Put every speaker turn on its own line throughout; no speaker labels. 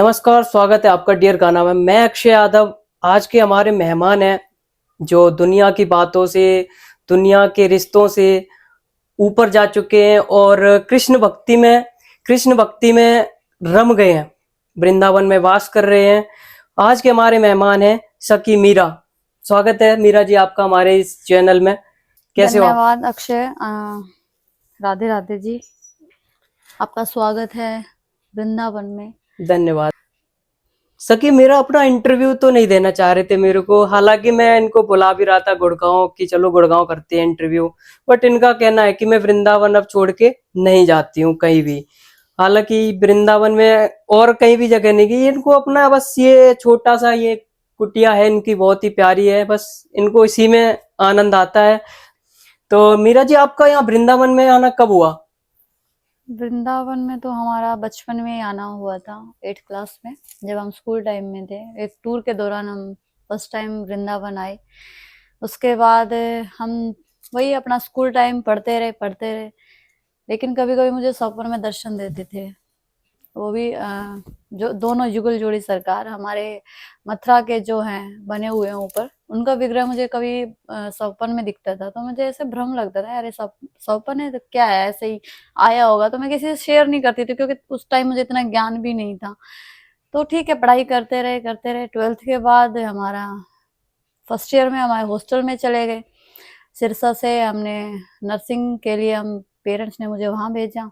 नमस्कार, स्वागत है आपका डियर गाना में। मैं अक्षय यादव। आज के हमारे मेहमान हैं जो दुनिया की बातों से, दुनिया के रिश्तों से ऊपर जा चुके हैं और कृष्ण भक्ति में रम गए हैं, वृंदावन में वास कर रहे हैं। आज के हमारे मेहमान हैं सखी मीरा। स्वागत है मीरा जी आपका हमारे इस चैनल में। कैसे हो आप?
धन्यवाद अक्षय। राधे राधे जी, आपका स्वागत है वृंदावन में।
धन्यवाद। सखी मेरा अपना इंटरव्यू तो नहीं देना चाह रहे थे मेरे को, हालांकि मैं इनको बुला भी रहा था गुड़गांव कि चलो गुड़गांव करते हैं इंटरव्यू, बट इनका कहना है कि मैं वृंदावन अब छोड़ के नहीं जाती हूँ कहीं भी। हालांकि वृंदावन में और कहीं भी जगह नहीं गई, इनको अपना बस ये छोटा सा ये कुटिया है इनकी, बहुत ही प्यारी है, बस इनको इसी में आनंद आता है। तो मीरा जी आपका यहाँ वृंदावन में आना कब हुआ?
वृंदावन में तो हमारा बचपन में ही आना हुआ था, 8th क्लास में, जब हम स्कूल टाइम में थे। एक टूर के दौरान हम फर्स्ट टाइम वृंदावन आए। उसके बाद हम वही अपना स्कूल टाइम पढ़ते रहे, लेकिन कभी कभी मुझे सपन में दर्शन देते थे। वो भी जो दोनों युगल जोड़ी सरकार हमारे मथुरा के जो हैं बने हुए हैं ऊपर, उनका विग्रह मुझे कभी सपन में दिखता था, तो मुझे ऐसे भ्रम लगता था, अरे सपन है तो क्या है, ऐसे ही आया होगा। तो मैं किसी से शेयर नहीं करती थी क्योंकि उस टाइम मुझे इतना ज्ञान भी नहीं था। तो ठीक है, पढ़ाई करते रहे। 12th के बाद हमारा फर्स्ट ईयर में हमारे हॉस्टल में चले गए। सिरसा से हमने नर्सिंग के लिए, हम पेरेंट्स ने मुझे वहां भेजा।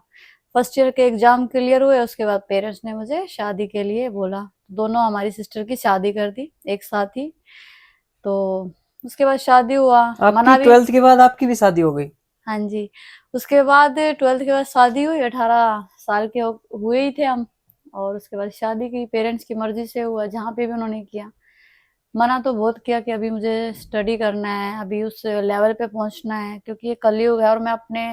फर्स्ट ईयर के एग्जाम क्लियर हुए, उसके बाद पेरेंट्स ने मुझे शादी के लिए बोला। दोनों हमारी सिस्टर की शादी कर दी एक साथ ही। तो उसके बाद शादी हुआ,
आपकी
मना भी।
12th के बाद आपकी भी शादी हो गई?
हाँ जी। उसके बाद 12th के बाद शादी हुई, 18 साल के हुए ही थे हम। और उसके बाद शादी की, पेरेंट्स की मर्जी से हुआ, जहाँ पे भी उन्होंने किया। मना तो बहुत किया कि अभी मुझे स्टडी करना है, अभी उस लेवल पे पहुंचना है, क्योंकि ये कलयुग है और मैं अपने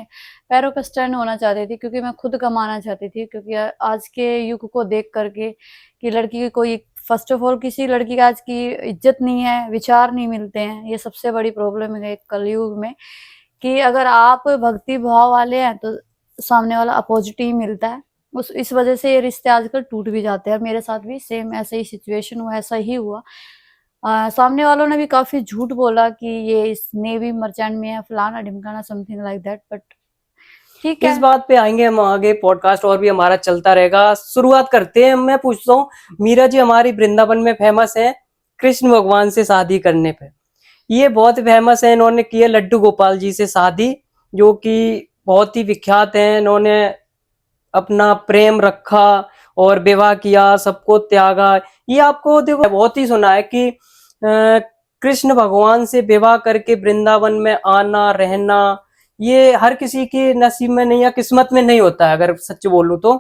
पैरों पे स्टैंड होना चाहती थी, क्योंकि मैं खुद कमाना चाहती थी। क्योंकि आज के युग को देख करके कि लड़की की कोई, फर्स्ट ऑफ ऑल किसी लड़की की आज की इज्जत नहीं है, विचार नहीं मिलते हैं। ये सबसे बड़ी प्रॉब्लम है एक कलयुग में, कि अगर आप भक्ति भाव वाले हैं तो सामने वाला अपोजिट ही मिलता है। उस इस वजह से ये रिश्ते आजकल टूट भी जाते हैं। और मेरे साथ भी सेम ऐसा ही सिचुएशन हुआ, ऐसा ही हुआ। सामने वालों ने भी काफी झूठ बोला कि ये इस नेवी मर्चेंट में है, फलाना ढिमकाना, समथिंग लाइक दैट, बट ठीक
इस
है।
बात पे आएंगे हम आगे, पॉडकास्ट और भी हमारा चलता रहेगा। शुरुआत करते हैं। मैं पूछता हूँ मीरा जी, हमारी वृंदावन में फेमस है कृष्ण भगवान से शादी करने पे। ये बहुत फेमस है, इन्होंने की है लड्डू गोपाल जी से शादी, जो कि बहुत ही विख्यात है। इन्होंने अपना प्रेम रखा और विवाह किया, सबको त्यागा। ये आपको देखो बहुत ही सुना है कि कृष्ण भगवान से विवाह करके वृंदावन में आना रहना, ये हर किसी के नसीब में नहीं या किस्मत में नहीं होता है, अगर सच बोलूं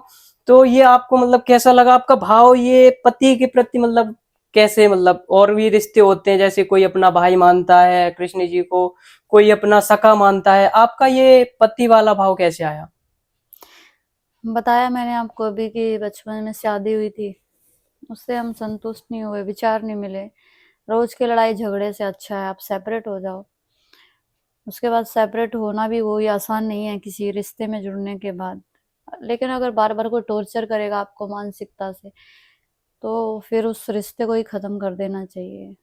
तो ये आपको मतलब कैसा लगा? आपका भाव ये पति के प्रति मतलब कैसे, मतलब और भी रिश्ते होते हैं जैसे कोई अपना भाई मानता है कृष्ण जी को, कोई अपना सखा मानता है, आपका ये पति वाला भाव कैसे आया?
बताया मैंने आपको अभी कि बचपन में शादी हुई थी, उससे हम संतुष्ट नहीं हुए, विचार नहीं मिले। रोज के लड़ाई झगड़े से अच्छा है आप सेपरेट हो जाओ। उसके बाद सेपरेट होना भी वही आसान नहीं है किसी रिश्ते में जुड़ने के बाद। लेकिन अगर बार बार कोई टॉर्चर करेगा आपको मानसिकता से, तो फिर उस रिश्ते को ही खत्म कर देना चाहिए।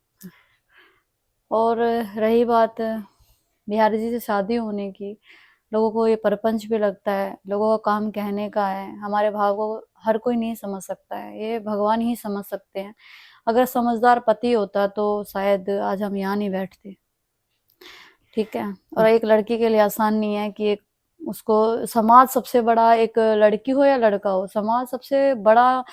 और रही बात बिहारी जी से शादी होने की, लोगों को ये प्रपंच भी लगता है, लोगों का काम कहने का है। हमारे भाव को हर कोई नहीं समझ सकता है, ये भगवान ही समझ सकते हैं। अगर समझदार पति होता तो शायद आज हम यहाँ नहीं बैठते। ठीक है। और एक लड़की के लिए आसान नहीं है कि एक, उसको समाज सबसे बड़ा, एक लड़की हो या लड़का हो, समाज सबसे बड़ा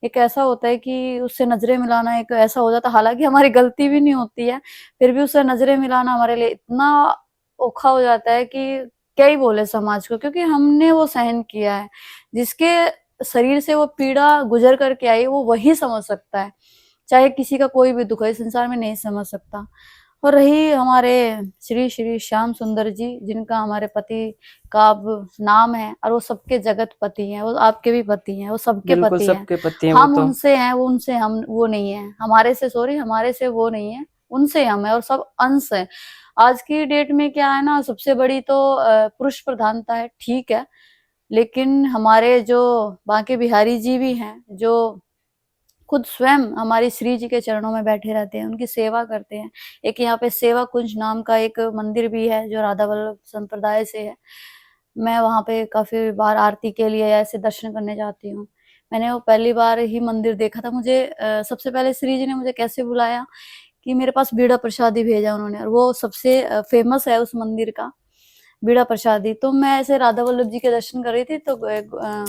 एक ऐसा होता है कि उससे नजरें मिलाना एक ऐसा हो जाता है, हालांकि हमारी गलती भी नहीं होती है, फिर भी उससे नजरें मिलाना हमारे लिए इतना औखा हो जाता है कि क्या ही बोले समाज को, क्योंकि हमने वो सहन किया है। जिसके शरीर से वो पीड़ा गुजर करके आई, वो वही समझ सकता है। चाहे किसी का कोई भी दुख है, इस संसार में नहीं समझ सकता। और रही हमारे श्री श्री श्याम सुंदर जी, जिनका हमारे पति का अब नाम है, और वो सबके जगत पति हैं, वो आपके भी पति हैं, वो सबके
बिल्कुल
पति हैं।
सबके पति हैं वो
हम
तो।
उनसे हैं, वो उनसे, हम वो नहीं है। हमारे से, सॉरी, हमारे से वो नहीं है, उनसे हम है, और सब अंश है। आज की डेट में क्या है ना, सबसे बड़ी तो पुरुष प्रधानता है, ठीक है। लेकिन हमारे जो बांके बिहारी जी भी हैं, जो खुद स्वयं हमारी श्री जी के चरणों में बैठे रहते हैं, उनकी सेवा करते हैं। एक यहाँ पे सेवा कुंज नाम का एक मंदिर भी है जो राधा वल्लभ संप्रदाय से है। मैं वहाँ पे काफ़ी बार आरती के लिए ऐसे दर्शन करने जाती हूँ। मैंने वो पहली बार ही मंदिर देखा था। मुझे सबसे पहले श्री जी ने मुझे कैसे बुलाया कि मेरे पास बीड़ा प्रसादी भेजा उन्होंने, और वो सबसे फेमस है उस मंदिर का बीड़ा प्रसादी। तो मैं ऐसे राधा वल्लभ जी के दर्शन कर रही थी, तो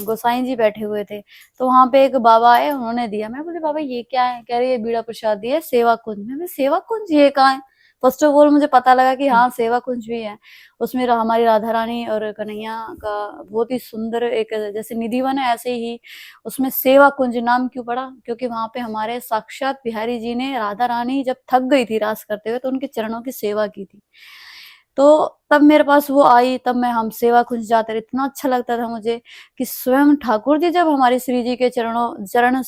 गोसाई जी बैठे हुए थे, तो वहां पे एक बाबा आए, उन्होंने दिया। मैं बोली बाबा ये क्या है? कह रही है बीड़ा प्रसादी है, सेवा कुंज। मैं बोली सेवा कुंज ये कहाँ है? फर्स्ट ऑफ ऑल मुझे पता लगा कि हाँ सेवा कुंज भी है। उसमें हमारी राधा रानी और कन्हैया का बहुत ही सुंदर एक जैसे निधिवन है, ऐसे ही उसमें सेवा कुंज नाम क्यों पड़ा? क्योंकि वहां पे हमारे साक्षात बिहारी जी ने राधा रानी जब थक गई थी रास करते हुए, तो उनके चरणों की सेवा की थी। तो तब मेरे पास वो आई, तब मैं हम सेवा कुंज जाते रहे। इतना अच्छा लगता था मुझे कि स्वयं ठाकुर जी जब हमारे श्री जी के चरण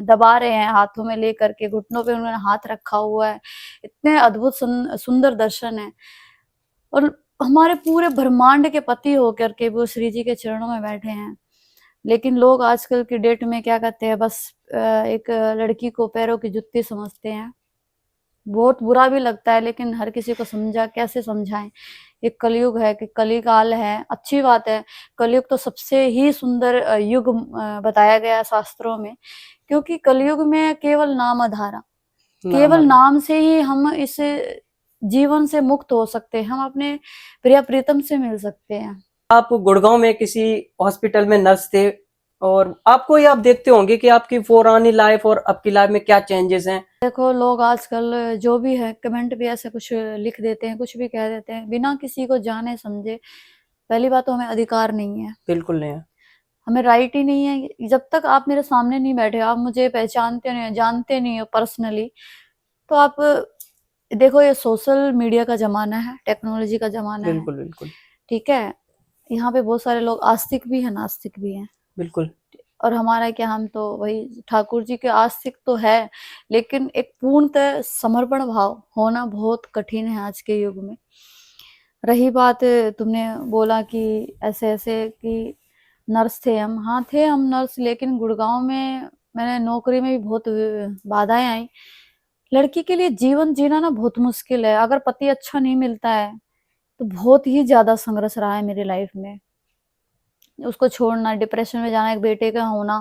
दबा रहे हैं, हाथों में लेकर के, घुटनों पे उन्होंने हाथ रखा हुआ है। इतने अद्भुत सुंदर दर्शन है। और हमारे पूरे ब्रह्मांड के पति होकर के वो श्री जी के चरणों में बैठे हैं। लेकिन लोग आजकल की डेट में क्या करते हैं, बस एक लड़की को पैरों की जुत्ती समझते हैं। बहुत बुरा भी लगता है, लेकिन हर किसी को कैसे समझाएं। एक कलयुग है कि कलिकाल है, अच्छी बात है। कलयुग तो सबसे ही सुंदर युग बताया गया है शास्त्रों में, क्योंकि कलयुग में केवल नाम आधारा, केवल नाम से ही हम इस जीवन से मुक्त हो सकते हैं, हम अपने प्रिय प्रीतम से मिल सकते हैं।
आप गुड़गांव में किसी हॉस्पिटल में नर्स थे, और आपको ये आप देखते होंगे कि आपकी पुरानी लाइफ और अब की लाइफ में क्या चेंजेस हैं।
देखो लोग आजकल जो भी है कमेंट भी ऐसे कुछ लिख देते हैं, कुछ भी कह देते हैं बिना किसी को जाने समझे। पहली बात तो हमें अधिकार नहीं है,
बिल्कुल नहीं है।
हमें राइट ही नहीं है। जब तक आप मेरे सामने नहीं बैठे, आप मुझे पहचानते नहीं हो, जानते नहीं हो पर्सनली, तो आप देखो ये सोशल मीडिया का जमाना है, टेक्नोलॉजी का जमाना है,
बिल्कुल बिल्कुल
ठीक है। यहाँ पे बहुत सारे लोग आस्तिक भी हैं, नास्तिक भी हैं।
बिल्कुल।
और हमारा क्या, हम तो वही ठाकुर जी के आस्तिक तो है, लेकिन एक पूर्णतः समर्पण भाव होना बहुत कठिन है आज के युग में। रही बात, तुमने बोला कि ऐसे ऐसे कि नर्स थे हम, हाँ थे हम नर्स, लेकिन गुड़गांव में मैंने नौकरी में भी बहुत बाधाएं आई। लड़की के लिए जीवन जीना ना बहुत मुश्किल है। अगर पति अच्छा नहीं मिलता है तो बहुत ही ज्यादा संघर्ष रहा है मेरी लाइफ में। उसको छोड़ना, डिप्रेशन में जाना, एक बेटे का होना,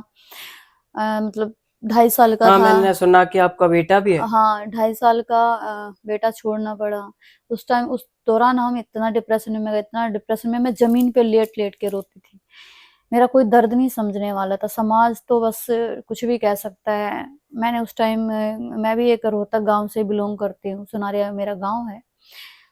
मतलब 2.5 साल का
हाँ,
था।
मैंने सुना कि आपका बेटा भी है।
हाँ 2.5 साल का बेटा छोड़ना पड़ा। उस टाइम, उस दौरान हम इतना डिप्रेशन में गए, इतना डिप्रेशन में मैं जमीन पे लेट लेट के रोती थी। मेरा कोई दर्द नहीं समझने वाला था। समाज तो बस कुछ भी कह सकता है। मैंने उस टाइम, मैं भी एक रोहतक गांव से बिलोंग करती हूँ, सुनारिया मेरा गांव है,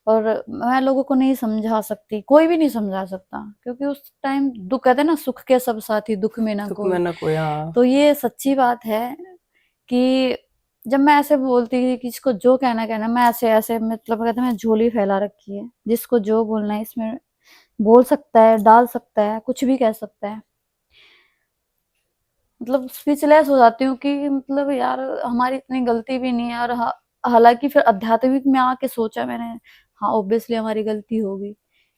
और मैं लोगों को नहीं समझा सकती, कोई भी नहीं समझा सकता, क्योंकि उस टाइम दुख, कहते हैं ना सुख के सब साथी दुख में ना
सुख
कोई।
में ना कोई। हाँ।
तो ये सच्ची बात है कि जब मैं ऐसे बोलती थी कि इसको जो कहना कहना, मैं ऐसे ऐसे मतलब कहते हैं मैं झोली फैला रखी है, जिसको जो बोलना है इसमें बोल सकता है, डाल सकता है, कुछ भी कह सकता है। मतलब स्पीचलेस हो जाती हूँ कि मतलब यार हमारी इतनी गलती भी नहीं है। और हालांकि फिर आध्यात्मिक में आके सोचा मैंने, हाँ ऑब्वियसली हमारी गलती होगी,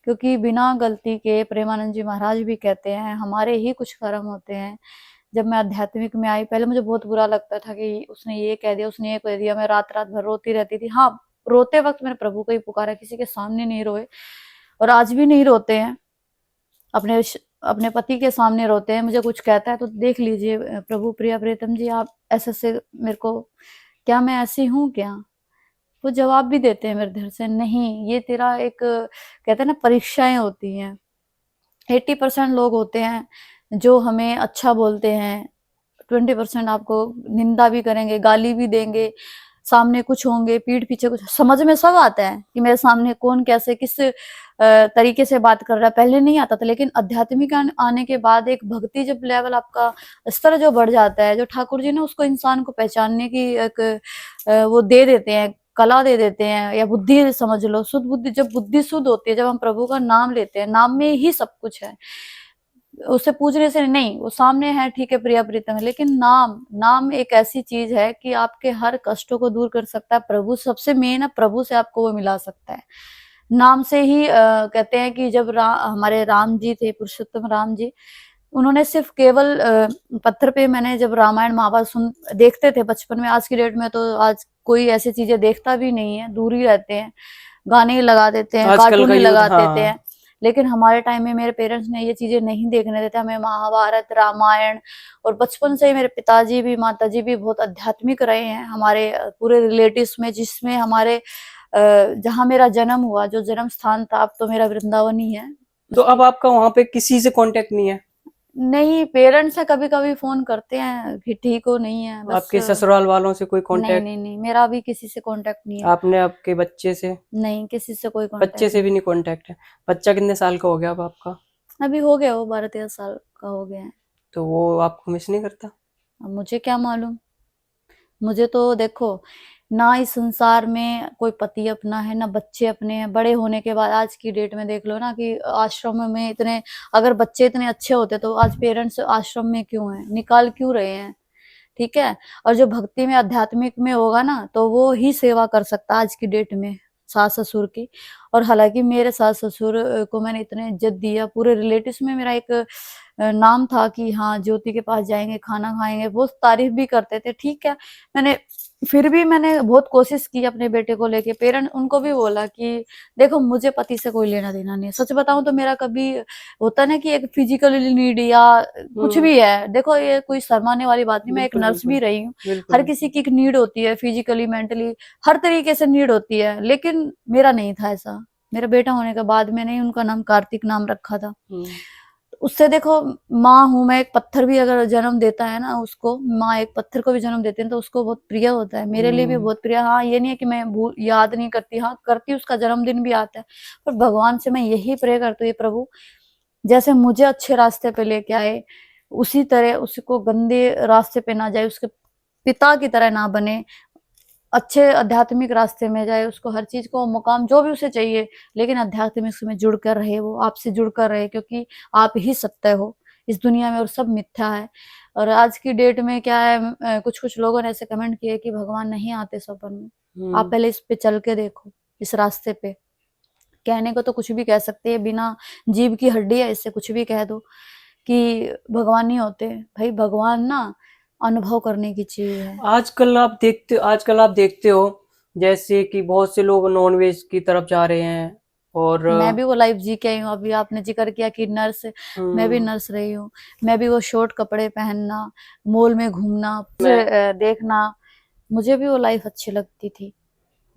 क्योंकि बिना गलती के, प्रेमानंद जी महाराज भी कहते हैं, हमारे ही कुछ कर्म होते हैं। जब मैं आध्यात्मिक में आई, पहले मुझे बहुत बुरा लगता था कि उसने ये कह दिया, उसने ये कह दिया। मैं रात रात भर रोती रहती थी। हाँ, रोते वक्त मैंने प्रभु को ही पुकारा, किसी के सामने नहीं रोए, और आज भी नहीं रोते हैं। अपने अपने पति के सामने रोते हैं। मुझे कुछ कहता है तो देख लीजिए प्रभु प्रिया प्रीतम जी, आप ऐसे से मेरे को, क्या मैं ऐसी हूँ क्या? वो जवाब भी देते हैं मेरे घर से, नहीं ये तेरा एक, कहते हैं ना परीक्षाएं होती हैं। 80% लोग होते हैं जो हमें अच्छा बोलते हैं, 20% आपको निंदा भी करेंगे, गाली भी देंगे। सामने कुछ होंगे, पीठ पीछे कुछ, समझ में सब आता है कि मेरे सामने कौन कैसे किस तरीके से बात कर रहा है। पहले नहीं आता था, लेकिन आध्यात्मिक आने के बाद एक भक्ति जब लेवल आपका स्तर जो बढ़ जाता है, जो ठाकुर जी ने उसको इंसान को पहचानने की एक वो दे देते हैं, कला दे देते हैं, या बुद्धि समझ लो, शुद्ध बुद्धि। जब बुद्धि शुद्ध होती है, जब हम प्रभु का नाम लेते हैं, नाम में ही सब कुछ है। उससे पूछने से नहीं, वो सामने है, ठीक है प्रिया प्रीतम है, लेकिन नाम, नाम एक ऐसी चीज है कि आपके हर कष्टों को दूर कर सकता है। प्रभु सबसे मेन है, प्रभु से आपको वो मिला सकता है नाम से ही। कहते हैं कि जब हमारे राम जी थे, पुरुषोत्तम राम जी, उन्होंने सिर्फ केवल पत्थर पे, मैंने जब रामायण महाभारत देखते थे बचपन में, आज की डेट में तो आज कोई ऐसी चीजें देखता भी नहीं है, दूर ही रहते हैं, गाने ही लगा देते हैं,
आजकल
कार्टून
का
ही
यूथ,
लगा देते
हाँ।
हैं। लेकिन हमारे टाइम में मेरे पेरेंट्स ने ये चीजें नहीं देखने देते, हमें महाभारत रामायण, और बचपन से ही मेरे पिताजी भी माताजी भी बहुत आध्यात्मिक रहे हैं। हमारे पूरे रिलेटिव्स में, जिसमें हमारे जहाँ मेरा जन्म हुआ, जो जन्म स्थान था, अब तो मेरा वृंदावन ही है।
तो अब आपका वहां पे किसी से कांटेक्ट नहीं है?
नहीं, पेरेंट्स से कभी कभी फोन करते हैं कि ठीक हो, नहीं है, बस।
आपके ससुराल वालों से कोई
नहीं
कांटेक्ट?
नहीं नहीं, मेरा अभी किसी से कांटेक्ट नहीं है।
आपने आपके बच्चे से?
नहीं, किसी से कोई
बच्चे
कांटेक्ट
से भी
नहीं।
नहीं कांटेक्ट है? बच्चा कितने साल का हो गया अब आपका?
अभी हो गया, वो 12-13 साल का हो गया है।
तो वो आपको मिस नहीं करता?
अब मुझे क्या मालूम, मुझे तो देखो, ना इस संसार में कोई पति अपना है, ना बच्चे अपने हैं। बड़े होने के बाद आज की डेट में देख लो ना कि आश्रम में इतने, अगर बच्चे इतने अच्छे होते तो आज पेरेंट्स आश्रम में क्यों हैं, निकाल क्यों रहे हैं? ठीक है। और जो भक्ति में आध्यात्मिक में होगा ना, तो वो ही सेवा कर सकता आज की डेट में, सास ससुर की। और हालांकि मेरे सास ससुर को मैंने इतने इज्जत दिया, पूरे रिलेटिव्स में मेरा एक नाम था कि हाँ, ज्योति के पास जाएंगे, खाना खाएंगे, बहुत तारीफ भी करते थे। ठीक है, मैंने फिर भी मैंने बहुत कोशिश की अपने बेटे को लेके। पेरेंट उनको भी बोला कि देखो, मुझे पति से कोई लेना देना नहीं है। सच बताऊं तो मेरा कभी होता ना कि एक फिजिकली नीड या कुछ भी है, देखो ये कोई शर्माने वाली बात नहीं, मैं एक
बिल्कुल
नर्स भी
बिल्कुल
रही हूँ।
बिल्कुल
हर
बिल्कुल।
किसी की एक नीड होती है, फिजिकली मेंटली हर तरीके से नीड होती है, लेकिन मेरा नहीं था ऐसा। मेरा बेटा होने के बाद मैंने ही उनका नाम कार्तिक नाम रखा था। उससे देखो, माँ हूं मैं, एक पत्थर भी अगर जन्म देता है ना उसको, माँ एक पत्थर को भी जन्म देती है तो उसको बहुत प्रिय होता है, मेरे लिए भी बहुत प्रिय। हाँ, ये नहीं है कि मैं याद नहीं करती, हाँ करती, उसका जन्मदिन भी आता है। पर भगवान से मैं यही प्रे करती हूँ, ये प्रभु जैसे मुझे अच्छे रास्ते पे लेके आए, उसी तरह उसको गंदे रास्ते पे ना जाए, उसके पिता की तरह ना बने, अच्छे आध्यात्मिक रास्ते में जाए, उसको हर चीज को मुकाम जो भी उसे चाहिए, लेकिन आध्यात्मिक में जुड़ कर रहे, वो आपसे जुड़ कर रहे, क्योंकि आप ही सत्य हो इस दुनिया में और सब मिथ्या है। और आज की डेट में क्या है, कुछ कुछ लोगों ने ऐसे कमेंट किए कि भगवान नहीं आते सपन में। आप पहले इस पे चल के देखो, इस रास्ते पे। कहने को तो कुछ भी कह सकते हैं, बिना जीभ की हड्डी है, इससे कुछ भी कह दो कि भगवान नहीं होते। भाई भगवान ना अनुभव करने की चीज है।
आजकल आप देखते हो जैसे कि बहुत से लोग नॉनवेज की तरफ जा रहे हैं। और
मैं भी वो लाइफ जी के आई हूँ। अभी आपने जिक्र किया कि नर्स, मैं भी नर्स रही हूँ। मैं भी वो शॉर्ट कपड़े पहनना, मॉल में घूमना, देखना, मुझे भी वो लाइफ अच्छी लगती थी।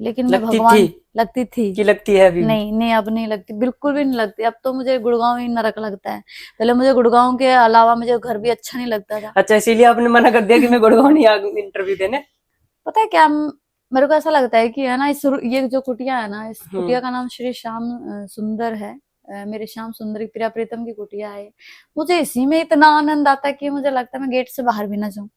लेकिन मैं
लगती थी
भगवान, लगती थी,
कि लगती है अभी भी?
नहीं नहीं, अब नहीं लगती, बिल्कुल भी नहीं लगती। अब तो मुझे गुड़गांव ही नरक लगता है। पहले मुझे गुड़गांव के अलावा मुझे घर भी अच्छा नहीं लगता था।
अच्छा, इसीलिए आपने मना कर दिया कि मैं गुड़गांव नहीं आऊंगी इंटरव्यू देने?
पता है क्या, मेरे को ऐसा लगता है कि है ना, ये जो कुटिया है ना, इस
हम्म।
कुटिया का नाम श्री श्याम सुंदर है। मेरे श्याम सुंदरी प्रिया प्रीतम की कुटिया है। मुझे इसी में इतना आनंद आता है कि मुझे लगता है मैं गेट से बाहर भी ना जाऊं,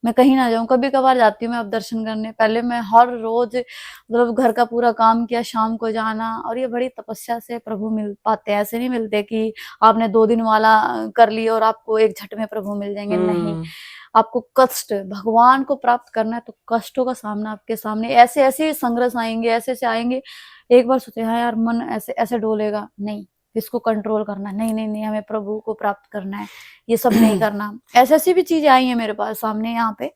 मैं कहीं ना जाऊं। कभी कभार जाती हूँ मैं अब दर्शन करने। पहले मैं हर रोज मतलब घर का पूरा काम किया, शाम को जाना। और ये बड़ी तपस्या से प्रभु मिल पाते हैं, ऐसे नहीं मिलते कि आपने 2 दिन वाला कर लिया और आपको एक झट में प्रभु मिल जाएंगे, नहीं। आपको कष्ट, भगवान को प्राप्त करना है तो कष्टों का सामना आपके सामने, ऐसे ऐसे संघर्ष आएंगे, ऐसे ऐसे आएंगे। एक बार सोचे हाँ यार, मन ऐसे ऐसे डोलेगा, नहीं, इसको कंट्रोल करना, नहीं नहीं नहीं, हमें प्रभु को प्राप्त करना है, ये सब नहीं करना। ऐसी ऐसी भी चीजें आई हैं मेरे पास सामने यहाँ पे।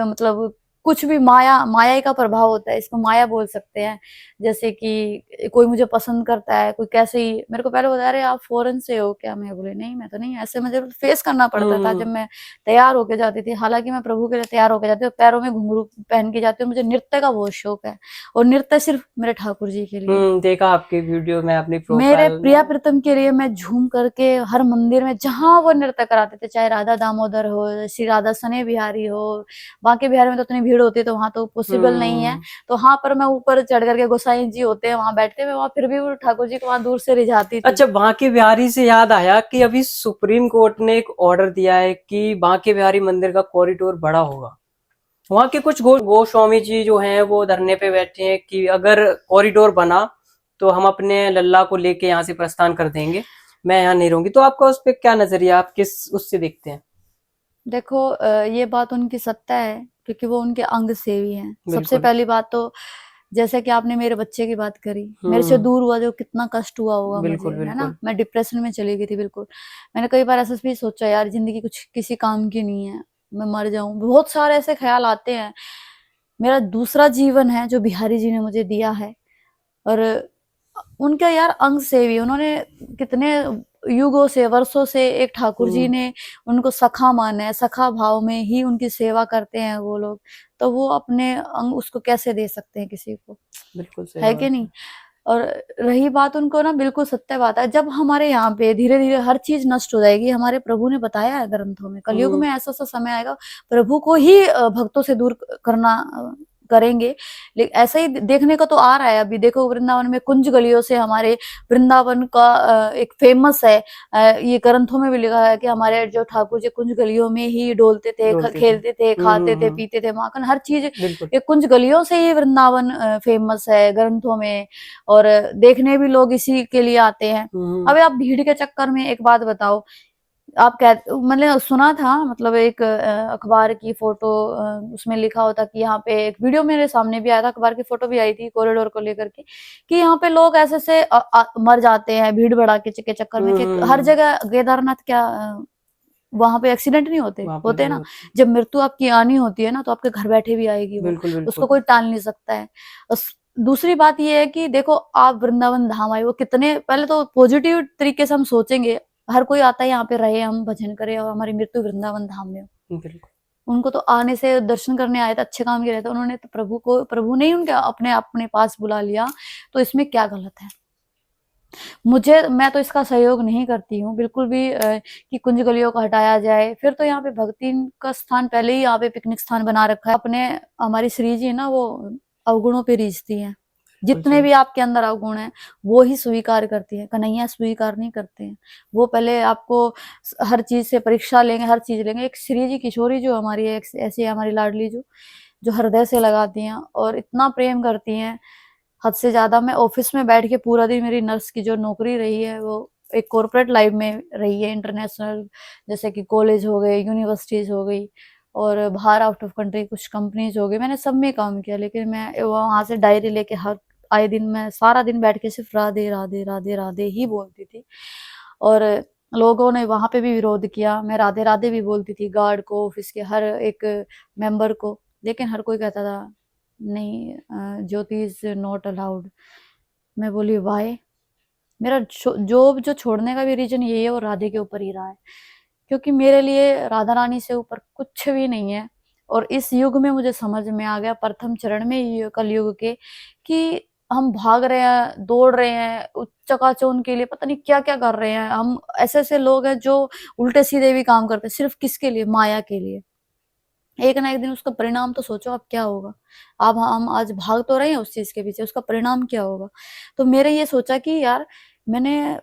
मतलब कुछ भी माया, माया का प्रभाव होता है, इसको माया बोल सकते हैं। जैसे कि कोई मुझे पसंद करता है, कोई कैसे ही मेरे को पहले बता रहे आप फॉरेन से हो क्या, मैं बोले नहीं मैं तो नहीं। ऐसे मुझे फेस करना पड़ता था जब मैं तैयार होके जाती थी। हालांकि मैं प्रभु के लिए तैयार होके जाती हूँ, पैरों में घुंघरू पहन के जाती हूँ। मुझे नृत्य का बहुत शौक है, और नृत्य सिर्फ मेरे ठाकुर जी के लिए।
देखा आपके वीडियो में, अपनी
मेरे
प्रोफाइल
प्रिया
में।
प्रीतम के लिए मैं झूम करके हर मंदिर में जहां वो नृत्य कराते थे, चाहे राधा दामोदर हो, श्री राधा सने बिहारी हो, बांके बिहारी में तो इतनी भीड़ होती है तो वहां तो पॉसिबल नहीं है। तो वहां पर मैं ऊपर चढ़ करके, गोसाई जी होते हैं वहां बैठते, मैं वहां फिर भी वो ठाकुर जी को वहां दूर से रिझाती थी।
अच्छा, बांके बिहारी से याद आया कि अभी सुप्रीम कोर्ट ने एक ऑर्डर दिया है कि बांके बिहारी मंदिर का कॉरिडोर बड़ा होगा। वहां के कुछ गोस्वामी जी जो हैं वो धरने पे बैठे हैं कि अगर कॉरिडोर बना तो हम अपने लल्ला को लेके यहाँ से प्रस्थान कर देंगे, मैं यहाँ नहीं रहूंगी। तो आपका उस पर क्या नजरिया, आप किस उससे देखते हैं?
देखो, ये बात उनकी सत्ता है, क्योंकि वो उनके अंग सेवी हैं। सबसे
बिल्कुल।
पहली बात तो जैसे कि आपने मेरे बच्चे की बात करी, मेरे से दूर हुआ जो कितना कष्ट हुआ होगा मुझे,
बिल्कुल
है ना।
बिल्कुल
मैं डिप्रेशन में चली गई थी बिल्कुल। मैंने कई बार ऐसा भी सोचा यार जिंदगी कुछ किसी काम की नहीं है, मैं मर जाऊं। बहुत सारे ऐसे ख्याल आते हैं। मेरा दूसरा जीवन है जो बिहारी जी ने मुझे दिया है, और उनका यार अंग सेवी, उन्होंने कितने युगों से, वर्षों से एक ठाकुर जी ने उनको सखा माना है, सखा भाव में ही उनकी सेवा करते हैं वो लोग, तो वो अपने अंग उसको कैसे दे सकते हैं किसी को,
बिल्कुल सही
है
बात
कि
है।
नहीं। और रही बात उनको ना, बिल्कुल सत्य बात है, जब हमारे यहाँ पे धीरे धीरे हर चीज नष्ट हो जाएगी, हमारे प्रभु ने बताया है ग्रंथों में, कलयुग में ऐसा सा समय आएगा प्रभु को ही भक्तों से दूर करना करेंगे। लेकिन ऐसा ही देखने को तो आ रहा है। अभी देखो वृंदावन में कुंज गलियों से, हमारे वृंदावन का एक फेमस है, ये ग्रंथों में भी लिखा है कि हमारे जो ठाकुर जी कुंज गलियों में ही डोलते थे,
डोलते थे।
खेलते थे, खाते थे, पीते थे माखन, हर चीज
बिल्कुल
ये कुंज गलियों से ही वृंदावन फेमस है ग्रंथों में, और देखने भी लोग इसी के लिए आते हैं। अब आप भीड़ के चक्कर में एक बात बताओ, आप कह मैंने सुना था, मतलब एक अखबार की फोटो, उसमें लिखा होता कि यहाँ पे, एक वीडियो मेरे सामने भी आया था, अखबार की फोटो भी आई थी कॉरिडोर को लेकर के, कि यहाँ पे लोग ऐसे से मर जाते हैं भीड़ भड़ा के चक्कर में, कि हर जगह केदारनाथ क्या वहां पे एक्सीडेंट नहीं होते,
वहां पे
होते हैं
नहीं
ना।
होती।
जब मृत्यु आपकी आनी होती है ना, तो आपके घर बैठे भी आएगी वो,
बिल्कुल
उसको
बिल्कुल
कोई टाल नहीं सकता है। दूसरी बात ये है कि देखो आप वृंदावन धाम आए, वो कितने, पहले तो पॉजिटिव तरीके से हम सोचेंगे, हर कोई आता है यहाँ पे रहे, हम भजन करें, और हमारी मृत्यु वृंदावन धाम में हो।
बिल्कुल
उनको तो आने से दर्शन करने आए थे, अच्छे काम के रहे थे, उन्होंने तो प्रभु ने ही उनके अपने अपने पास बुला लिया, तो इसमें क्या गलत है। मैं तो इसका सहयोग नहीं करती हूँ बिल्कुल भी, कि कुंज गलियों को हटाया जाए। फिर तो यहाँ पे भक्ति का स्थान पहले ही यहाँ पे पिकनिक स्थान बना रखा है। अपने हमारी श्री जी ना, वो अवगुणों पे रीझती हैं, जितने
सही।
भी आपके अंदर अवगुण हैं वो ही स्वीकार करती है, कन्हैया स्वीकार नहीं करते हैं। वो पहले आपको हर चीज से परीक्षा लेंगे, हर चीज लेंगे। एक श्री जी किशोरी जो हमारी है, ऐसी हमारी लाडली जो हृदय से लगाती हैं और इतना प्रेम करती हैं, हद से ज्यादा। मैं ऑफिस में बैठ के पूरा दिन, मेरी नर्स की जो नौकरी रही है वो एक कॉर्पोरेट लाइफ में रही है, इंटरनेशनल, जैसे कि कॉलेज हो गए, यूनिवर्सिटीज हो गई, और बाहर आउट ऑफ कंट्री कुछ कंपनीज हो गई, मैंने सब में काम किया। लेकिन मैं वहां से डायरी लेके हर आए दिन मैं सारा दिन बैठ के सिर्फ राधे राधे राधे राधे ही बोलती थी, और लोगों ने वहां पे भी विरोध किया। मैं राधे राधे भी बोलती थी गार्ड को, ऑफिस के हर एक मेंबर को, लेकिन हर कोई कहता था नहीं, ज्योति इज नॉट अलाउड। मैं बोली वाई। मेरा जॉब जो छोड़ने का भी रीजन यही है, वो राधे के ऊपर ही रहा है, क्योंकि मेरे लिए राधा रानी से ऊपर कुछ भी नहीं है। और इस युग में मुझे समझ में आ गया, प्रथम चरण में ही कलयुग के, कि हम भाग रहे हैं, दौड़ रहे हैं चकाचौंध के लिए, पता नहीं क्या क्या कर रहे हैं हम। ऐसे ऐसे लोग हैं जो उल्टे सीधे भी काम करते हैं, सिर्फ किसके लिए? माया के लिए। एक ना एक दिन उसका परिणाम तो सोचो आप क्या होगा। आप हम आज भाग तो रहे हैं उस चीज के पीछे, उसका परिणाम क्या होगा। तो मेरे ये सोचा कि यार मैंने,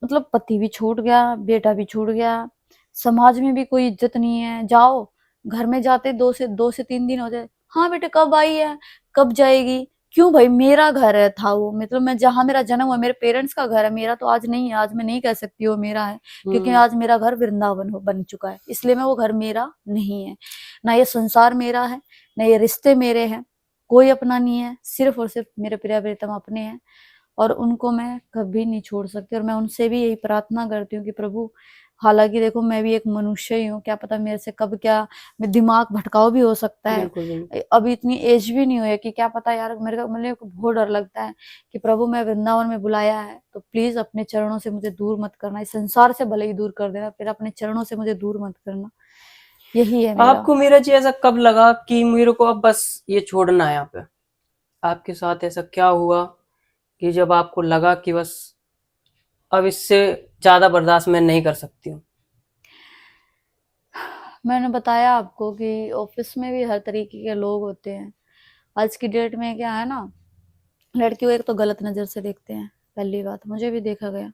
मतलब पति भी छूट गया, बेटा भी छूट गया, समाज में भी कोई इज्जत नहीं है। जाओ घर में जाते 2 से 3 दिन हो जाए, हाँ बेटे कब आई है, कब जाएगी, क्यों भाई मेरा घर है था वो, मतलब मैं जहाँ मेरा जन्म हुआ, मेरे पेरेंट्स का घर है, मेरा तो आज नहीं है। आज मैं नहीं कह सकती वो मेरा है, क्योंकि आज मेरा घर वृंदावन बन चुका है, इसलिए मैं वो घर मेरा नहीं है। ना ये संसार मेरा है, ना ये रिश्ते मेरे हैं, कोई अपना नहीं है, सिर्फ और सिर्फ मेरे प्रिय प्रीतम अपने हैं, और उनको मैं कभी नहीं छोड़ सकती। और मैं उनसे भी यही प्रार्थना करती हूँ कि प्रभु, हालांकि देखो मैं भी एक मनुष्य ही हूँ, क्या पता मेरे से कब क्या, मैं दिमाग भटकाव भी हो सकता है।
बिल्कुल बिल्कुल
अभी इतनी एज भी नहीं हुई है कि क्या पता यार, मेरे को बहुत डर लगता है कि प्रभु मैं वृंदावन में बुलाया है तो प्लीज अपने चरणों से मुझे दूर मत करना, इस संसार से भले ही दूर कर देना, फिर अपने चरणों से मुझे दूर मत करना। यही है मेरा।
आपको मेरा जी ऐसा कब लगा कि मेरे को अब बस ये छोड़ना है यहाँ पे? आपके साथ ऐसा क्या हुआ कि जब आपको लगा कि बस अब इससे ज्यादा बर्दाश्त मैं नहीं कर सकती हूँ?
मैंने बताया आपको कि ऑफिस में भी हर तरीके के लोग होते हैं। आज की डेट में क्या है ना, लड़कियों एक तो गलत नजर से देखते हैं, पहली बात, मुझे भी देखा गया।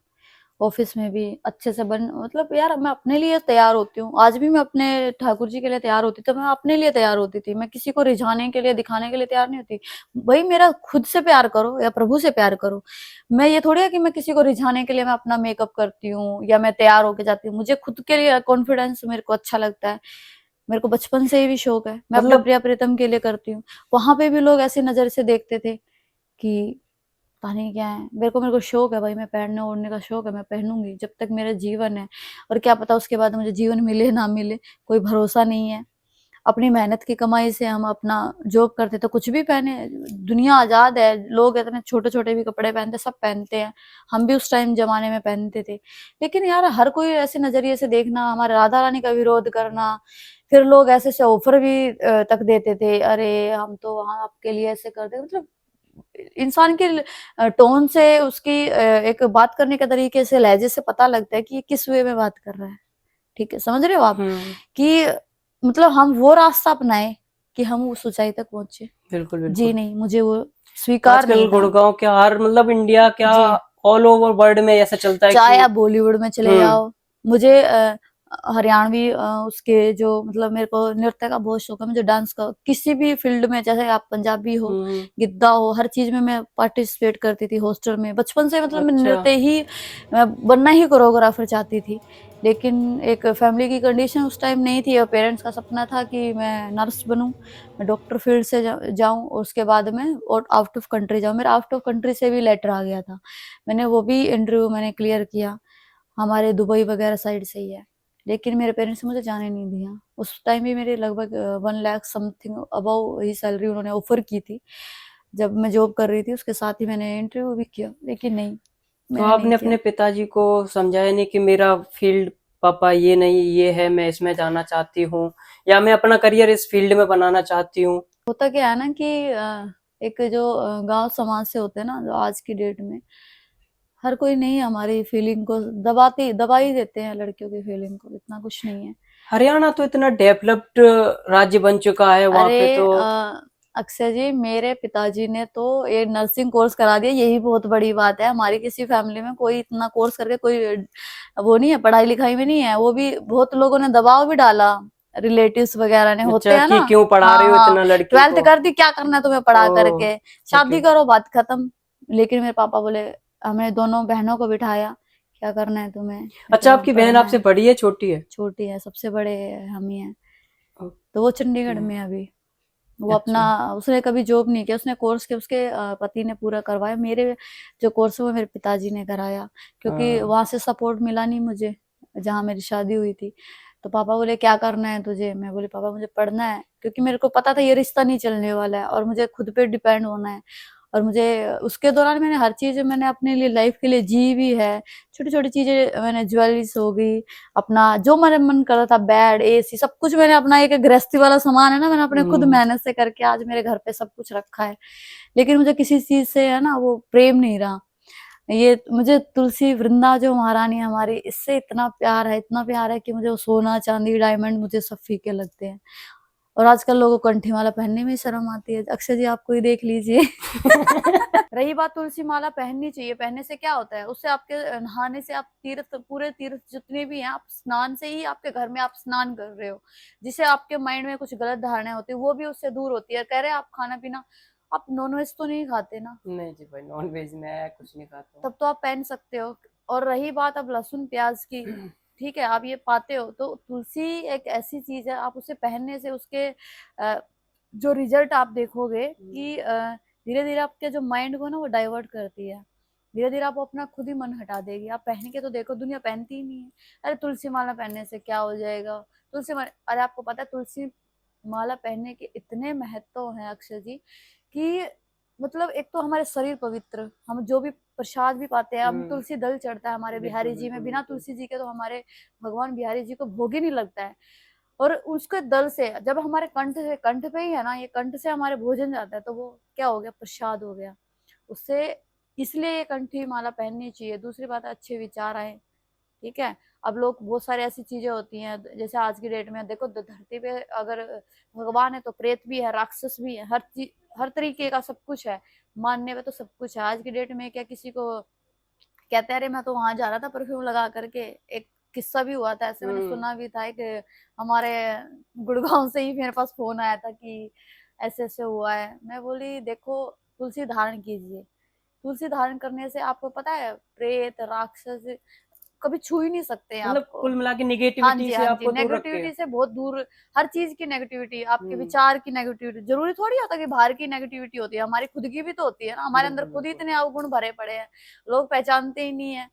ऑफिस में भी अच्छे से मतलब यार मैं अपने लिए तैयार होती हूँ, आज भी मैं अपने ठाकुर जी के लिए तैयार होती, तो मैं अपने लिए तैयार होती थी, मैं किसी को रिझाने के लिए, दिखाने के लिए तैयार नहीं होती। भाई मेरा खुद से प्यार करो या प्रभु से प्यार करो। मैं ये थोड़ी है कि मैं किसी को रिझाने के लिए मैं अपना मेकअप करती हूँ या मैं तैयार होके जाती हूँ। मुझे खुद के लिए कॉन्फिडेंस मेरे को अच्छा लगता है। मेरे को बचपन से ही भी शौक है, मैं अपने
मतलब
प्रिया प्रीतम के लिए करती हूँ। वहां पे भी लोग ऐसी नजर से देखते थे कि पता नहीं क्या है। मेरे को शौक है भाई, मैं पहनने ओढ़ने का शौक है, मैं पहनूंगी जब तक मेरा जीवन है। और क्या पता उसके बाद मुझे जीवन मिले ना मिले, कोई भरोसा नहीं है। अपनी मेहनत की कमाई से हम अपना जॉब करते तो कुछ भी पहने, दुनिया आजाद है, लोग इतने छोटे छोटे भी कपड़े पहनते, सब पहनते हैं। हम भी उस टाइम जमाने में पहनते थे। लेकिन यार हर कोई ऐसे नजरिए से देखना, हमारे राधा रानी का विरोध करना, फिर लोग ऐसे से ऑफर भी तक देते थे, अरे हम तो वहां आपके लिए ऐसे कर दे, मतलब इंसान के टोन से, उसकी एक बात करने के तरीके से, लहजे से पता लगता है कि ये किस वे में बात कर रहा है। ठीक है, समझ रहे हो आप कि मतलब हम वो रास्ता अपनाए कि हम उस ऊंचाई तक पहुंचे।
बिल्कुल
जी
बिल्कुल।
नहीं, मुझे वो स्वीकार
आजकल
नहीं था।
गुड़गांव के हर मतलब इंडिया क्या
जी,
ऑल ओवर वर्ल्ड में ऐसा चलता है
चाहे
कि
आप बॉलीवुड में चले
हम्म
जाओ, मुझे हरियाणवी उसके जो मतलब मेरे को नृत्य का बहुत शौक है, मुझे डांस का, किसी भी फील्ड में, चाहे आप पंजाबी हो,
हम्म,
गिद्दा हो, हर चीज में मैं पार्टिसिपेट करती थी हॉस्टल में बचपन से। मतलब मैं
अच्छा
नृत्य ही, मैं बनना ही कोरियोग्राफर चाहती थी। लेकिन एक फैमिली की कंडीशन उस टाइम नहीं थी, और पेरेंट्स का सपना था कि मैं नर्स बनूं, मैं डॉक्टर फील्ड से जाऊं, और उसके बाद में और आउट ऑफ कंट्री जाऊं। मेरा आउट ऑफ कंट्री से भी लेटर आ गया था, मैंने वो भी इंटरव्यू मैंने क्लियर किया, हमारे दुबई वगैरह साइड से ही है। लेकिन मेरे पेरेंट्स ने मुझे जाने नहीं दिया। उस टाइम भी मेरे लगभग 1 लाख समथिंग अबव ही सैलरी उन्होंने ऑफर की थी, जब मैं जॉब कर रही थी। उसके साथ ही मैंने इंटरव्यू भी किया, लेकिन नहीं,
तो
मैंने नहीं
आपने
किया।
अपने पिताजी को समझाया नहीं कि मेरा फील्ड पापा ये नहीं ये है, मैं इसमें जाना चाहती हूँ या मैं अपना करियर इस फील्ड में बनाना चाहती हूँ?
होता क्या है ना कि एक जो गांव समाज से होते हैं ना, जो आज की डेट में हर कोई नहीं हमारी फीलिंग को दबा ही देते हैं, लड़कियों की फीलिंग को, इतना कुछ नहीं है।
हरियाणा तो इतना डेवलप्ड राज्य बन चुका है, वहां
अरे
पे तो
अक्षय जी, मेरे पिताजी ने तो ये नर्सिंग कोर्स करा दिया, यही बहुत बड़ी बात है। हमारी किसी फैमिली में कोई इतना कोर्स करके कोई वो नहीं है, पढ़ाई लिखाई में नहीं है। वो भी बहुत लोगों ने दबाव भी डाला, रिलेटिव्स वगैरह ने, होते
अच्छा
हैं
कि
ना।
क्यों पढ़ा
हाँ
रहे हो
हाँ,
इतना लड़की
12th
को?
कर दी, क्या करना है तुम्हें पढ़ा
ओह,
करके,
ओके।
शादी करो, बात खत्म। लेकिन मेरे पापा बोले, हमने दोनों बहनों को बिठाया, क्या करना है तुम्हें? मैं
अच्छा,
कहा
आपकी बहन
पढ़ना
आपसे
है।
बड़ी है छोटी है?
छोटी है, सबसे बड़े हम ही हैं। तो वो चंडीगढ़
ओके।
में है अभी। वो अपना,
अच्छा।
उसने कभी जॉब नहीं किया, उसने कोर्स के उसके पति ने पूरा करवाया। मेरे जो कोर्स है वो मेरे पिताजी ने कराया, क्योंकि
हाँ।
वहां से सपोर्ट मिला नहीं मुझे, जहाँ मेरी शादी हुई थी। तो पापा बोले क्या करना है तुझे? मैं बोली पापा मुझे पढ़ना है, क्योंकि मेरे को पता था ये रिश्ता नहीं चलने वाला है, और मुझे खुद पे डिपेंड होना है। और मुझे उसके दौरान मैंने हर चीज मैंने अपने लिए लाइफ के लिए जी भी है। छोटी छोटी चीजें मैंने, ज्वेलरीज हो गई, अपना जो मेरा मन कर रहा था, बेड, एसी, सब कुछ मैंने अपना, एक गृहस्थी वाला सामान है ना, मैंने अपने खुद
हम्म,
मेहनत से करके आज मेरे घर पे सब कुछ रखा है। लेकिन मुझे किसी चीज से है ना वो प्रेम नहीं रहा। ये मुझे तुलसी वृंदा जो महारानी हमारी, इससे इतना प्यार है, इतना प्यार है कि मुझे वो सोना चांदी डायमंड मुझे सब फीके लगते हैं। और आजकल लोगों को कंठी माला पहनने में शर्म आती है। अक्षय जी आपको ही देख लीजिए। रही बात, तुलसी माला पहननी चाहिए, पहनने से क्या होता है, उससे आपके नहाने से, आप तीर्थ, पूरे तीर्थ जितने भी हैं, आप स्नान से ही, आपके घर में आप स्नान कर रहे हो, जिससे आपके माइंड में कुछ गलत धारणाएं होती है वो भी उससे दूर होती है। कह रहे हैं आप खाना पीना, आप नॉनवेज तो नहीं खाते ना,
नहीं जी भाई, नॉन वेज में कुछ नहीं खाता हूँ।
तब तो आप पहन सकते हो। और रही बात अब लहसुन प्याज की, ठीक है, आप ये पाते हो, तो तुलसी एक ऐसी चीज है, आप उसे पहनने से उसके जो रिजल्ट आप देखोगे कि धीरे धीरे आपके जो माइंड को ना वो डाइवर्ट करती है। धीरे धीरे आप अपना खुद ही मन हटा देगी। आप पहन के तो देखो, दुनिया पहनती ही नहीं है। अरे तुलसी माला पहनने से क्या हो जाएगा, तुलसी माला, अरे आपको पता है तुलसी माला पहनने के इतने महत्व हैं अक्षय जी, कि मतलब एक तो हमारे शरीर पवित्र, हम जो भी प्रसाद भी पाते हैं, हम
हम्म,
तुलसी दल चढ़ता है हमारे
बिल्कुल
बिहारी जी में,
बिल्कुल
बिना
बिल्कुल।
तुलसी जी के तो हमारे भगवान बिहारी जी को भोग ही नहीं लगता है। और उसके दल से जब हमारे कंठ पे ही है ना, ये कंठ से हमारे भोजन जाता है, तो वो क्या हो गया, प्रसाद हो गया उससे। इसलिए ये कंठी माला पहननी चाहिए। दूसरी बात है, अच्छे विचार आए, ठीक है। अब लोग, बहुत सारी ऐसी चीजें होती हैं, जैसे आज की डेट में देखो, धरती पे अगर भगवान है तो प्रेत भी है, राक्षस भी है, हर चीज, हर तरीके का सब कुछ है। मानने में तो सब कुछ है। आज की डेट में क्या किसी को कहते हैं, अरे मैं तो वहां जा रहा था परफ्यूम लगा करके, एक किस्सा भी हुआ था ऐसे, मैंने
हम्म,
सुना भी था। एक हमारे गुड़गांव से ही मेरे पास फोन आया था कि ऐसे ऐसे हुआ है। मैं बोली देखो, तुलसी धारण कीजिए, तुलसी धारण करने से आपको पता है, प्रेत, राक्षस, कभी छू ही नहीं सकते हैं
मतलब
आपको।
कुल मिला के
हाँ
निगेटिविटी
जी,
से
हाँ जी,
आपको दूर रखते
नेगेटिविटी
हैं।
से बहुत दूर, हर चीज की नेगेटिविटी, आपके
हम्म,
विचार की नेगेटिविटी, जरूरी थोड़ी होता कि बाहर की नेगेटिविटी होती है, हमारी खुद की भी तो होती है ना, हमारे अंदर
बिल्कुल
खुद ही
बिल्कुल
इतने अवगुण भरे पड़े हैं, लोग पहचानते ही नहीं है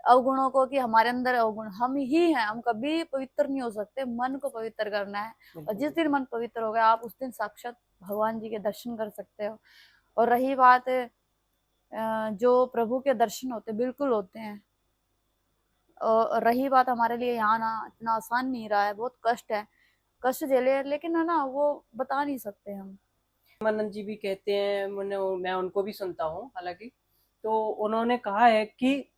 अवगुणों को कि हमारे अंदर अवगुण हम ही हैं, हम कभी पवित्र नहीं हो सकते, मन को पवित्र करना है, और
बिल्कुल
जिस दिन
बिल्कुल।
मन पवित्र हो गया आप उस दिन साक्षात भगवान जी के दर्शन कर सकते हो। और रही बात जो प्रभु के दर्शन होते बिल्कुल होते हैं, और रही बात हमारे लिए यहाँ ना इतना आसान नहीं रहा है, बहुत कष्ट है, कष्ट झेले, लेकिन है ना वो बता नहीं सकते हम।
रामानंद जी भी कहते हैं, मैं उनको भी सुनता हूँ हालांकि, तो उन्होंने कहा है कि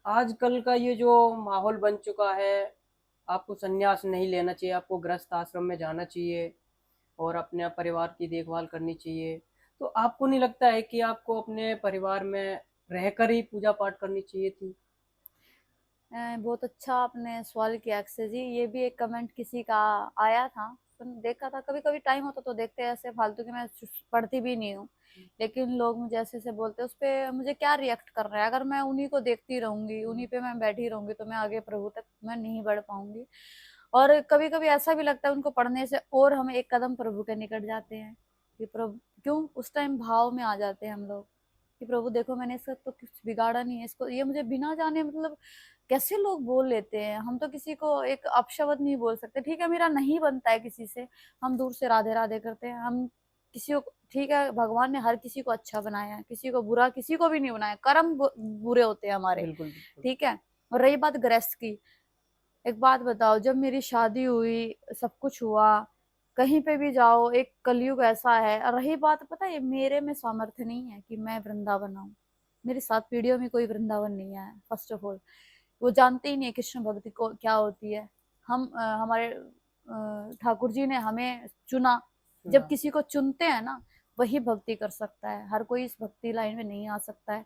आजकल का ये जो माहौल बन चुका है, आपको संन्यास नहीं लेना चाहिए, आपको गृहस्थ आश्रम में जाना चाहिए और अपने परिवार की देखभाल करनी चाहिए। तो आपको नहीं लगता है कि आपको अपने परिवार में रहकर ही पूजा पाठ करनी चाहिए थी?
बहुत अच्छा आपने सवाल किया अक्षय जी, ये भी एक कमेंट किसी का आया था, देखा था, कभी कभी टाइम होता तो देखते हैं, ऐसे फालतू की मैं पढ़ती भी नहीं हूँ, लेकिन लोग मुझे ऐसे ऐसे बोलते हैं, उस पे मुझे क्या रिएक्ट कर रहा है, अगर मैं उन्हीं को देखती रहूंगी, उन्हीं पे मैं बैठी रहूंगी, तो मैं आगे प्रभु तक मैं नहीं बढ़ पाऊंगी। और कभी कभी ऐसा भी लगता है उनको पढ़ने से और हम एक कदम प्रभु के निकट जाते हैं, कि प्रभु क्यों, उस टाइम भाव में आ जाते हैं हम लोग, कि प्रभु देखो मैंने इसका तो कुछ बिगाड़ा नहीं है, इसको ये मुझे बिना जाने मतलब कैसे लोग बोल लेते हैं, हम तो किसी को एक अपशब्द नहीं बोल सकते, ठीक है मेरा नहीं बनता है किसी से, हम दूर से राधे राधे करते हैं, हम किसी को, ठीक है भगवान ने हर किसी को अच्छा बनाया है, किसी को बुरा किसी को भी नहीं बनाया, कर्म बुरे होते हैं हमारे,
बिल्कुल बिल्कुल।
ठीक है। और रही बात गृहस्थ की, एक बात बताओ, जब मेरी शादी हुई, सब कुछ हुआ, कहीं पे भी जाओ एक कलयुग ऐसा है, और रही बात पता है मेरे में सामर्थ्य नहीं है कि मैं वृंदावन आऊं, मेरी 7 पीढ़ियों में कोई वृंदावन नहीं आया, फर्स्ट ऑफ ऑल वो जानते ही नहीं है कृष्ण भक्ति को क्या होती है। हम हमारे ठाकुर जी ने हमें चुना, जब
सुना।
किसी को चुनते हैं ना वही भक्ति कर सकता है, हर कोई इस भक्ति लाइन में नहीं आ सकता है।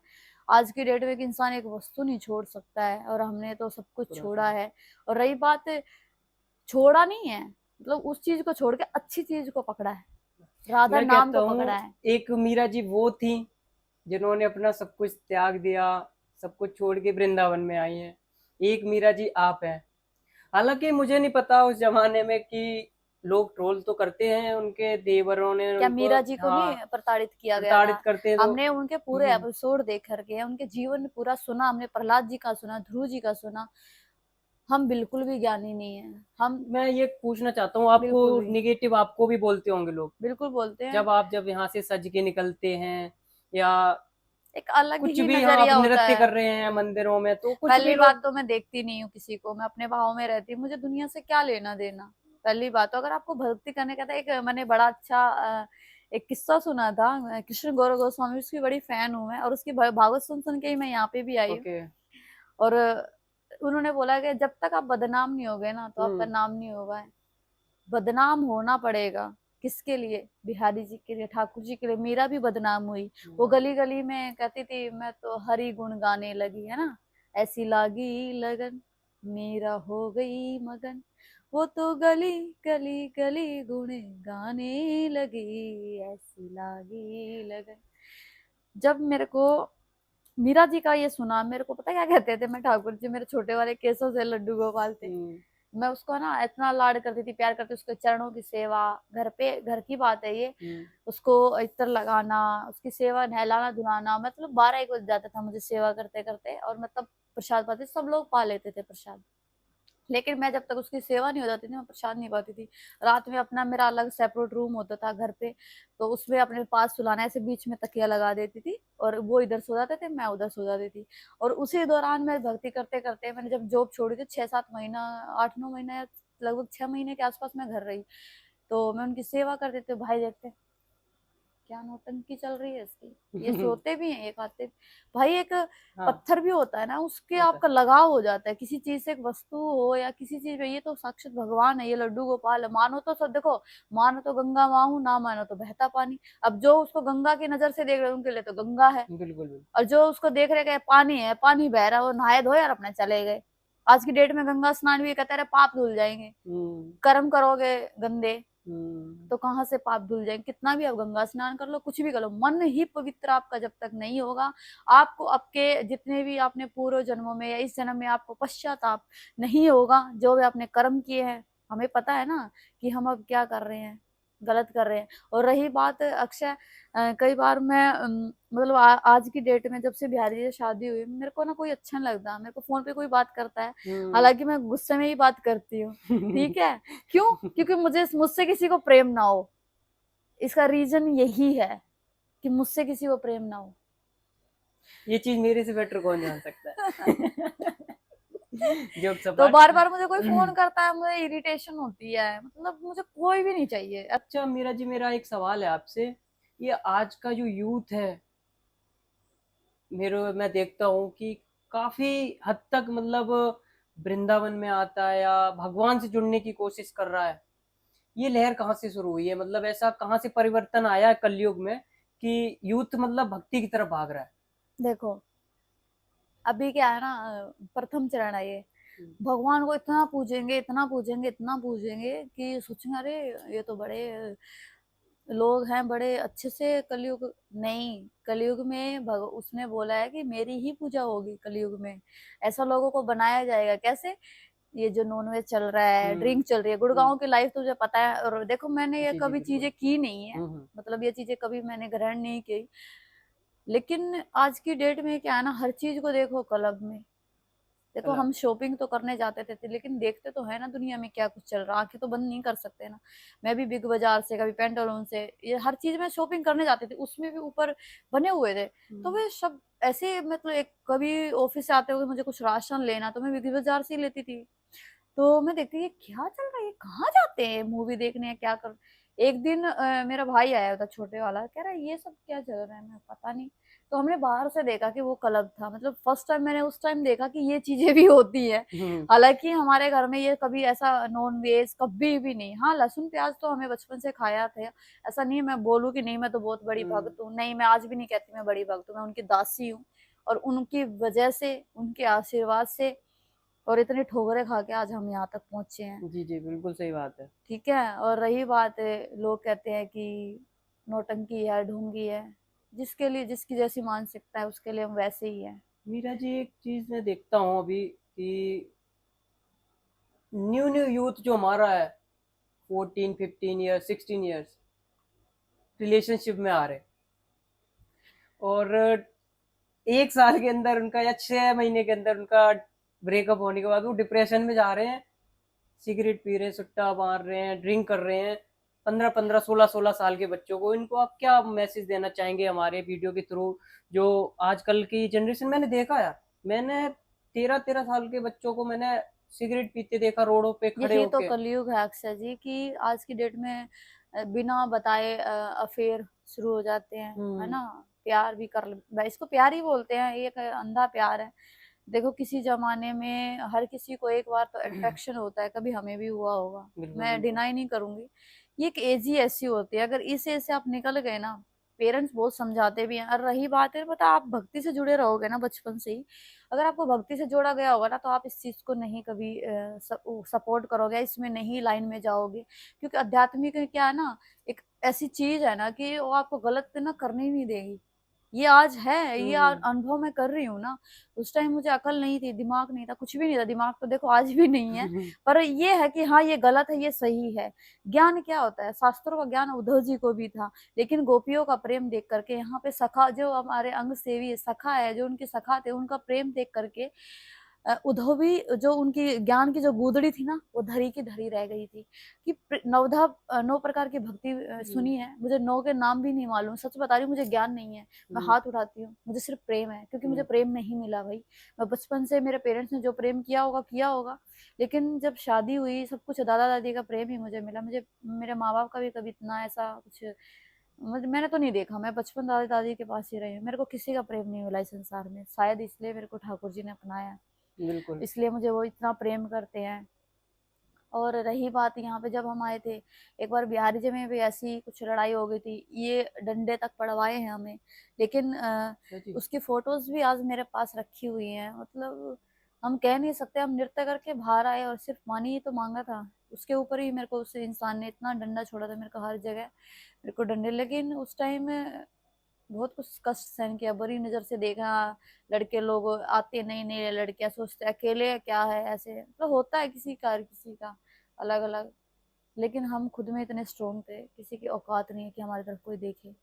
आज की डेट में एक इंसान एक वस्तु नहीं छोड़ सकता है, और हमने तो सब कुछ
पूरा
छोड़ा
सब।
है। और रही बात, छोड़ा नहीं है मतलब उस चीज को छोड़ के अच्छी चीज को पकड़ा है, राधा
मैं
नाम
कहता
को
हूँ
पकड़ा है।
एक मीरा जी वो थी जिन्होंने अपना सब कुछ त्याग दिया, सब कुछ छोड़ के वृंदावन में आई हैं। एक मीरा जी आप हैं। हालांकि मुझे नहीं पता उस जमाने में कि लोग ट्रोल तो करते हैं, उनके देवरों ने
क्या
उनको,
मीरा जी को
हाँ,
नहीं प्रताड़ित किया गया था?
प्रताड़ित करते हैं तो।
हमने उनके पूरे
हम्म,
एपिसोड देख करके उनके जीवन पूरा सुना, हमने प्रहलाद जी का सुना, ध्रुव जी का सुना, हम बिल्कुल भी ज्ञानी नहीं है, हम
मैं ये पूछना चाहता हूँ, आपको
बिल्कुल भी,
निगेटिव आपको भी बोलते होंगे लोग,
बिल्कुल बोलते हैं।
जब यहाँ से सज के निकलते हैं या
एक अलग
कुछ
ही
भी, हाँ, आप
नजरिया होता
नृत्य
है।
कर रहे हैं मंदिरों में तो कुछ भी
पहली बात
लोग।
तो मैं देखती नहीं हूँ किसी को, मैं अपने भाव में रहती हूँ, मुझे दुनिया से क्या लेना देना। पहली बात तो अगर आपको भक्ति करने का था, एक मैंने बड़ा अच्छा एक किस्सा सुना था, कृष्ण गौरव गोस्वामी, उसकी बड़ी फैन हूँ मैं, और उसकी भागवत सुन सुन के ही मैं यहाँ पे भी आई हूँ।
ओके।
और उन्होंने बोला कि जब तक आप बदनाम नहीं होगे ना तो आपका
हम्म।
नाम नहीं होगा, बदनाम होना पड़ेगा। किसके लिए? बिहारी जी के लिए, ठाकुर जी के लिए। मीरा भी बदनाम हुई, वो गली गली में कहती थी मैं तो हरि गुण गाने लगी, है ना, ऐसी लागी लगन मीरा हो गई मगन, वो तो गली गली गली गुण गाने लगी, ऐसी लागी लगन। जब मेरे को मीरा जी का ये सुना, मेरे को पता क्या कहते थे, मैं ठाकुर जी मेरे छोटे वाले केसों से लड्डू गोपाल थे,
हम्म।
मैं उसको ना इतना लाड करती थी, प्यार करती, उसके चरणों की सेवा, घर पे, घर की बात है ये,
हम्म।
उसको इत्र लगाना, उसकी सेवा, नहलाना धुलाना, मतलब 12-1 बज जाता था मुझे सेवा करते करते, और मतलब प्रसाद पाते, सब लोग पा लेते थे प्रसाद, लेकिन मैं जब तक उसकी सेवा नहीं हो जाती थी मैं प्रसाद नहीं पाती थी। रात में अपना मेरा अलग सेपरेट रूम होता था घर पे, तो उसमें अपने पास सुलाना, ऐसे बीच में तकिया लगा देती थी, और वो इधर सो जाते थे, मैं उधर सो जाती थी। और उसी दौरान मैं भक्ति करते करते, मैंने जब जॉब छोड़ी थी 6-7 महीना, 8-9 महीना, या लगभग 6 महीने के आसपास मैं घर रही, तो मैं उनकी सेवा करते थे। भाई देखते क्या नौटंकी चल रही है इसकी, ये सोते भी हैं, एक आते भाई, एक
हाँ,
पत्थर भी होता है ना, उसके
होता है।
आपका लगाव हो जाता है किसी चीज से, एक वस्तु हो या किसी चीज पे, ये तो साक्षात भगवान है, ये लड्डू गोपाल है, मानो तो सब देखो, मानो तो गंगा माँ हूं, ना मानो तो बहता पानी। अब जो उसको गंगा की नजर से देख रहे हैं उनके लिए तो गंगा है,
बिल्कुल बिल्कुल।
और जो उसको देख रहे हैं पानी है, पानी बह रहा है, वो नहाए धोए और अपने चले गए। आज की डेट में गंगा स्नान भी कहते हैं पाप धुल जाएंगे,
हम्म।
कर्म करोगे गंदे, तो कहाँ से पाप धुल जाएंगे? कितना भी आप गंगा स्नान कर लो, कुछ भी कर लो, मन ही पवित्र आपका जब तक नहीं होगा, आपको आपके जितने भी आपने पूर्व जन्मों में या इस जन्म में आपको पश्चाताप नहीं होगा, जो भी आपने कर्म किए हैं। हमें पता है ना कि हम अब क्या कर रहे हैं, गलत कर रहे हैं। और रही बात अक्षय, कई बार मैं मतलब आज की डेट में जब से बिहारी से शादी हुई, मेरे को ना कोई अच्छा नहीं लगता मेरे को फोन पे कोई बात करता है, हालांकि मैं गुस्से में ही बात करती हूँ। ठीक है, क्यों? क्योंकि मुझसे किसी को प्रेम ना हो, इसका रीजन यही है कि मुझसे किसी को प्रेम ना हो।
ये चीज मेरे से बेटर कौन जान सकता है। जोक
तो
सपाट।
बार बार मुझे कोई फोन करता है, मुझे इरिटेशन होती है, मतलब मुझे कोई भी नहीं चाहिए।
अच्छा मीरा जी, मेरा एक सवाल है आपसे। ये आज का जो यूथ है, मैं देखता हूँ कि काफी हद तक मतलब वृंदावन में आता है या भगवान से जुड़ने की कोशिश कर रहा है। ये लहर कहाँ से शुरू हुई है? मतलब ऐसा कहाँ से परिवर्तन आया है कलयुग में कि यूथ मतलब भक्ति की तरफ भाग रहा है?
देखो, अभी क्या है ना, प्रथम चरण है ये। भगवान को इतना पूजेंगे, इतना पूजेंगे, इतना पूजेंगे कि सोचेंगे अरे ये तो बड़े लोग हैं, बड़े अच्छे से। कलयुग नहीं, कलयुग में उसने बोला है कि मेरी ही पूजा होगी कलयुग में। ऐसा लोगों को बनाया जाएगा कैसे? ये जो नॉनवेज चल रहा है, ड्रिंक चल रही है, गुड़गांव की लाइफ तुझे पता है। और देखो, मैंने ये
जी जी
कभी
बिल्कुल।
चीजें की नहीं है, मतलब ये चीजें कभी मैंने ग्रहण नहीं की। लेकिन आज की डेट में क्या है ना, हर चीज को देखो क्लब में। देखो,
कला।
हम शॉपिंग तो करने जाते थे, लेकिन देखते तो है ना दुनिया में क्या कुछ चल रहा, आंखें तो बंद नहीं कर सकते ना। मैं भी बिग बाजार से, कभी पेंटालून से, ये हर चीज में शॉपिंग करने जाती थी, उसमें भी ऊपर बने हुए थे। तो वे सब ऐसे, मतलब एक कभी ऑफिस से आते हुए मुझे कुछ राशन लेना, तो मैं बिग बाजार से ही लेती थी। तो मैं देखती ये क्या चल रहा है, ये कहाँ जाते हैं मूवी देखने, क्या कर। एक दिन मेरा भाई आया था छोटे वाला, कह रहा है ये सब क्या चल रहा है, मैं पता नहीं। तो हमने बाहर से देखा कि वो क्लब था, मतलब फर्स्ट टाइम मैंने उस टाइम देखा कि ये चीजें भी होती है। हालांकि हमारे घर में ये कभी ऐसा नॉन वेज कभी भी नहीं। हाँ, लहसुन प्याज तो हमें बचपन से खाया थे, ऐसा नहीं मैं बोलूँ कि नहीं मैं तो बहुत बड़ी भक्त हूँ, नहीं, मैं आज भी नहीं कहती मैं बड़ी भक्त हूँ, मैं उनकी दासी हूँ। और उनकी वजह से, उनके आशीर्वाद से और इतनी ठोकरें खा के आज हम यहाँ तक पहुंचे हैं।
जी जी बिल्कुल सही बात है।
ठीक है, और रही बात है, लोग कहते हैं कि नौटंकी है, ढोंगी है, जिसके लिए जिसकी जैसी मानसिकता है उसके लिए हम वैसे ही है।
मीरा जी, एक चीज मैं देखता हूँ अभी कि न्यू न्यू यूथ जो हमारा है, 14 15 ईयर्स 16 ईयर्स रिलेशनशिप में आ रहे हैं, और 1 साल के अंदर उनका या 6 महीने के अंदर उनका ब्रेकअप होने के बाद वो डिप्रेशन में जा रहे हैं, सिगरेट पी रहे हैं, सुट्टा मार रहे हैं, ड्रिंक कर रहे हैं। 15 15 16 16 साल के बच्चों को, इनको आप क्या मैसेज देना चाहेंगे हमारे वीडियो के थ्रू? जो आजकल की जनरेशन मैंने देखा यार, मैंने 13 13 साल के बच्चों को मैंने सिगरेट पीते देखा रोडों पे खड़े
यही तो
होके।
कलयुग है अक्षय जी, कि आज की डेट में बिना बताए अफेयर शुरू हो जाते हैं, है ना। प्यार भी कर, इसको प्यार ही बोलते हैं, एक अंधा प्यार है। देखो, किसी जमाने में हर किसी को एक बार तो अट्रैक्शन होता है, कभी हमें भी हुआ होगा,
बिल्कुल
मैं
बिल्कुल।
डिनाई नहीं करूंगी। ये एक एज ही ऐसी होती है, अगर इस एज से आप निकल गए ना, पेरेंट्स बहुत समझाते भी हैं। और रही बात है, पता, आप भक्ति से जुड़े रहोगे ना बचपन से ही, अगर आपको भक्ति से जोड़ा गया होगा ना, तो आप इस चीज को नहीं कभी सपोर्ट करोगे, इसमें नहीं लाइन में जाओगे। क्योंकि आध्यात्मिक क्या है ना, एक ऐसी चीज है ना कि वो आपको गलत ना करने ही नहीं देगी। ये आज है, ये अनुभव मैं कर रही हूँ ना। उस टाइम मुझे अकल नहीं थी, दिमाग नहीं था, कुछ भी नहीं था, दिमाग तो देखो आज भी नहीं है। पर ये है कि हाँ, ये गलत है, ये सही है। ज्ञान क्या होता है, शास्त्रों का ज्ञान उद्धव जी को भी था, लेकिन गोपियों का प्रेम देख करके, यहाँ पे सखा जो हमारे अंग सेवी सखा है, जो उनके सखा थे, उनका प्रेम देख करके उद्धव भी, जो उनकी ज्ञान की जो गूदड़ी थी ना, वो धरी की धरी रह गई थी। कि नवधा 9 प्रकार की भक्ति सुनी है, मुझे 9 के नाम भी नहीं मालूम, सच बता रही हूँ, मुझे ज्ञान नहीं है। मैं हाथ उठाती हूँ, मुझे सिर्फ प्रेम है, क्योंकि मुझे प्रेम नहीं मिला भाई। मैं बचपन से, मेरे पेरेंट्स ने जो प्रेम किया होगा किया होगा, लेकिन जब शादी हुई, सब कुछ दादा दादी का प्रेम ही मुझे मिला। मुझे मेरे माँ बाप का भी कभी इतना ऐसा कुछ मैंने तो नहीं देखा। मैं बचपन दादी दादी के पास ही रही हूँ, मेरे को किसी का प्रेम नहीं मिला इस संसार में, शायद इसलिए मेरे को ठाकुर जी ने अपनाया,
बिल्कुल।
इसलिए मुझे वो इतना प्रेम करते हैं। और रही बात, यहाँ पे जब हम आए थे, एक बार बिहारी जी में भी ऐसी कुछ लड़ाई हो गई थी, ये डंडे तक पड़वाए हैं हमें। लेकिन उसकी फोटोज भी आज मेरे पास रखी हुई हैं। मतलब हम कह नहीं सकते, हम नृत्य करके बाहर आए और सिर्फ पानी ही तो मांगा था, उसके ऊपर ही मेरे को उस इंसान ने इतना डंडा छोड़ा था मेरे को, हर जगह मेरे को डंडे। लेकिन उस टाइम बहुत कुछ कष्ट सहन किया, बुरी नजर से देखा, लड़के लोग आते नहीं नहीं, लड़कियां सोचते अकेले क्या है, ऐसे तो होता है किसी का अलग अलग। लेकिन हम खुद में इतने स्ट्रोंग थे, किसी की औकात नहीं है कि हमारी तरफ कोई देखे।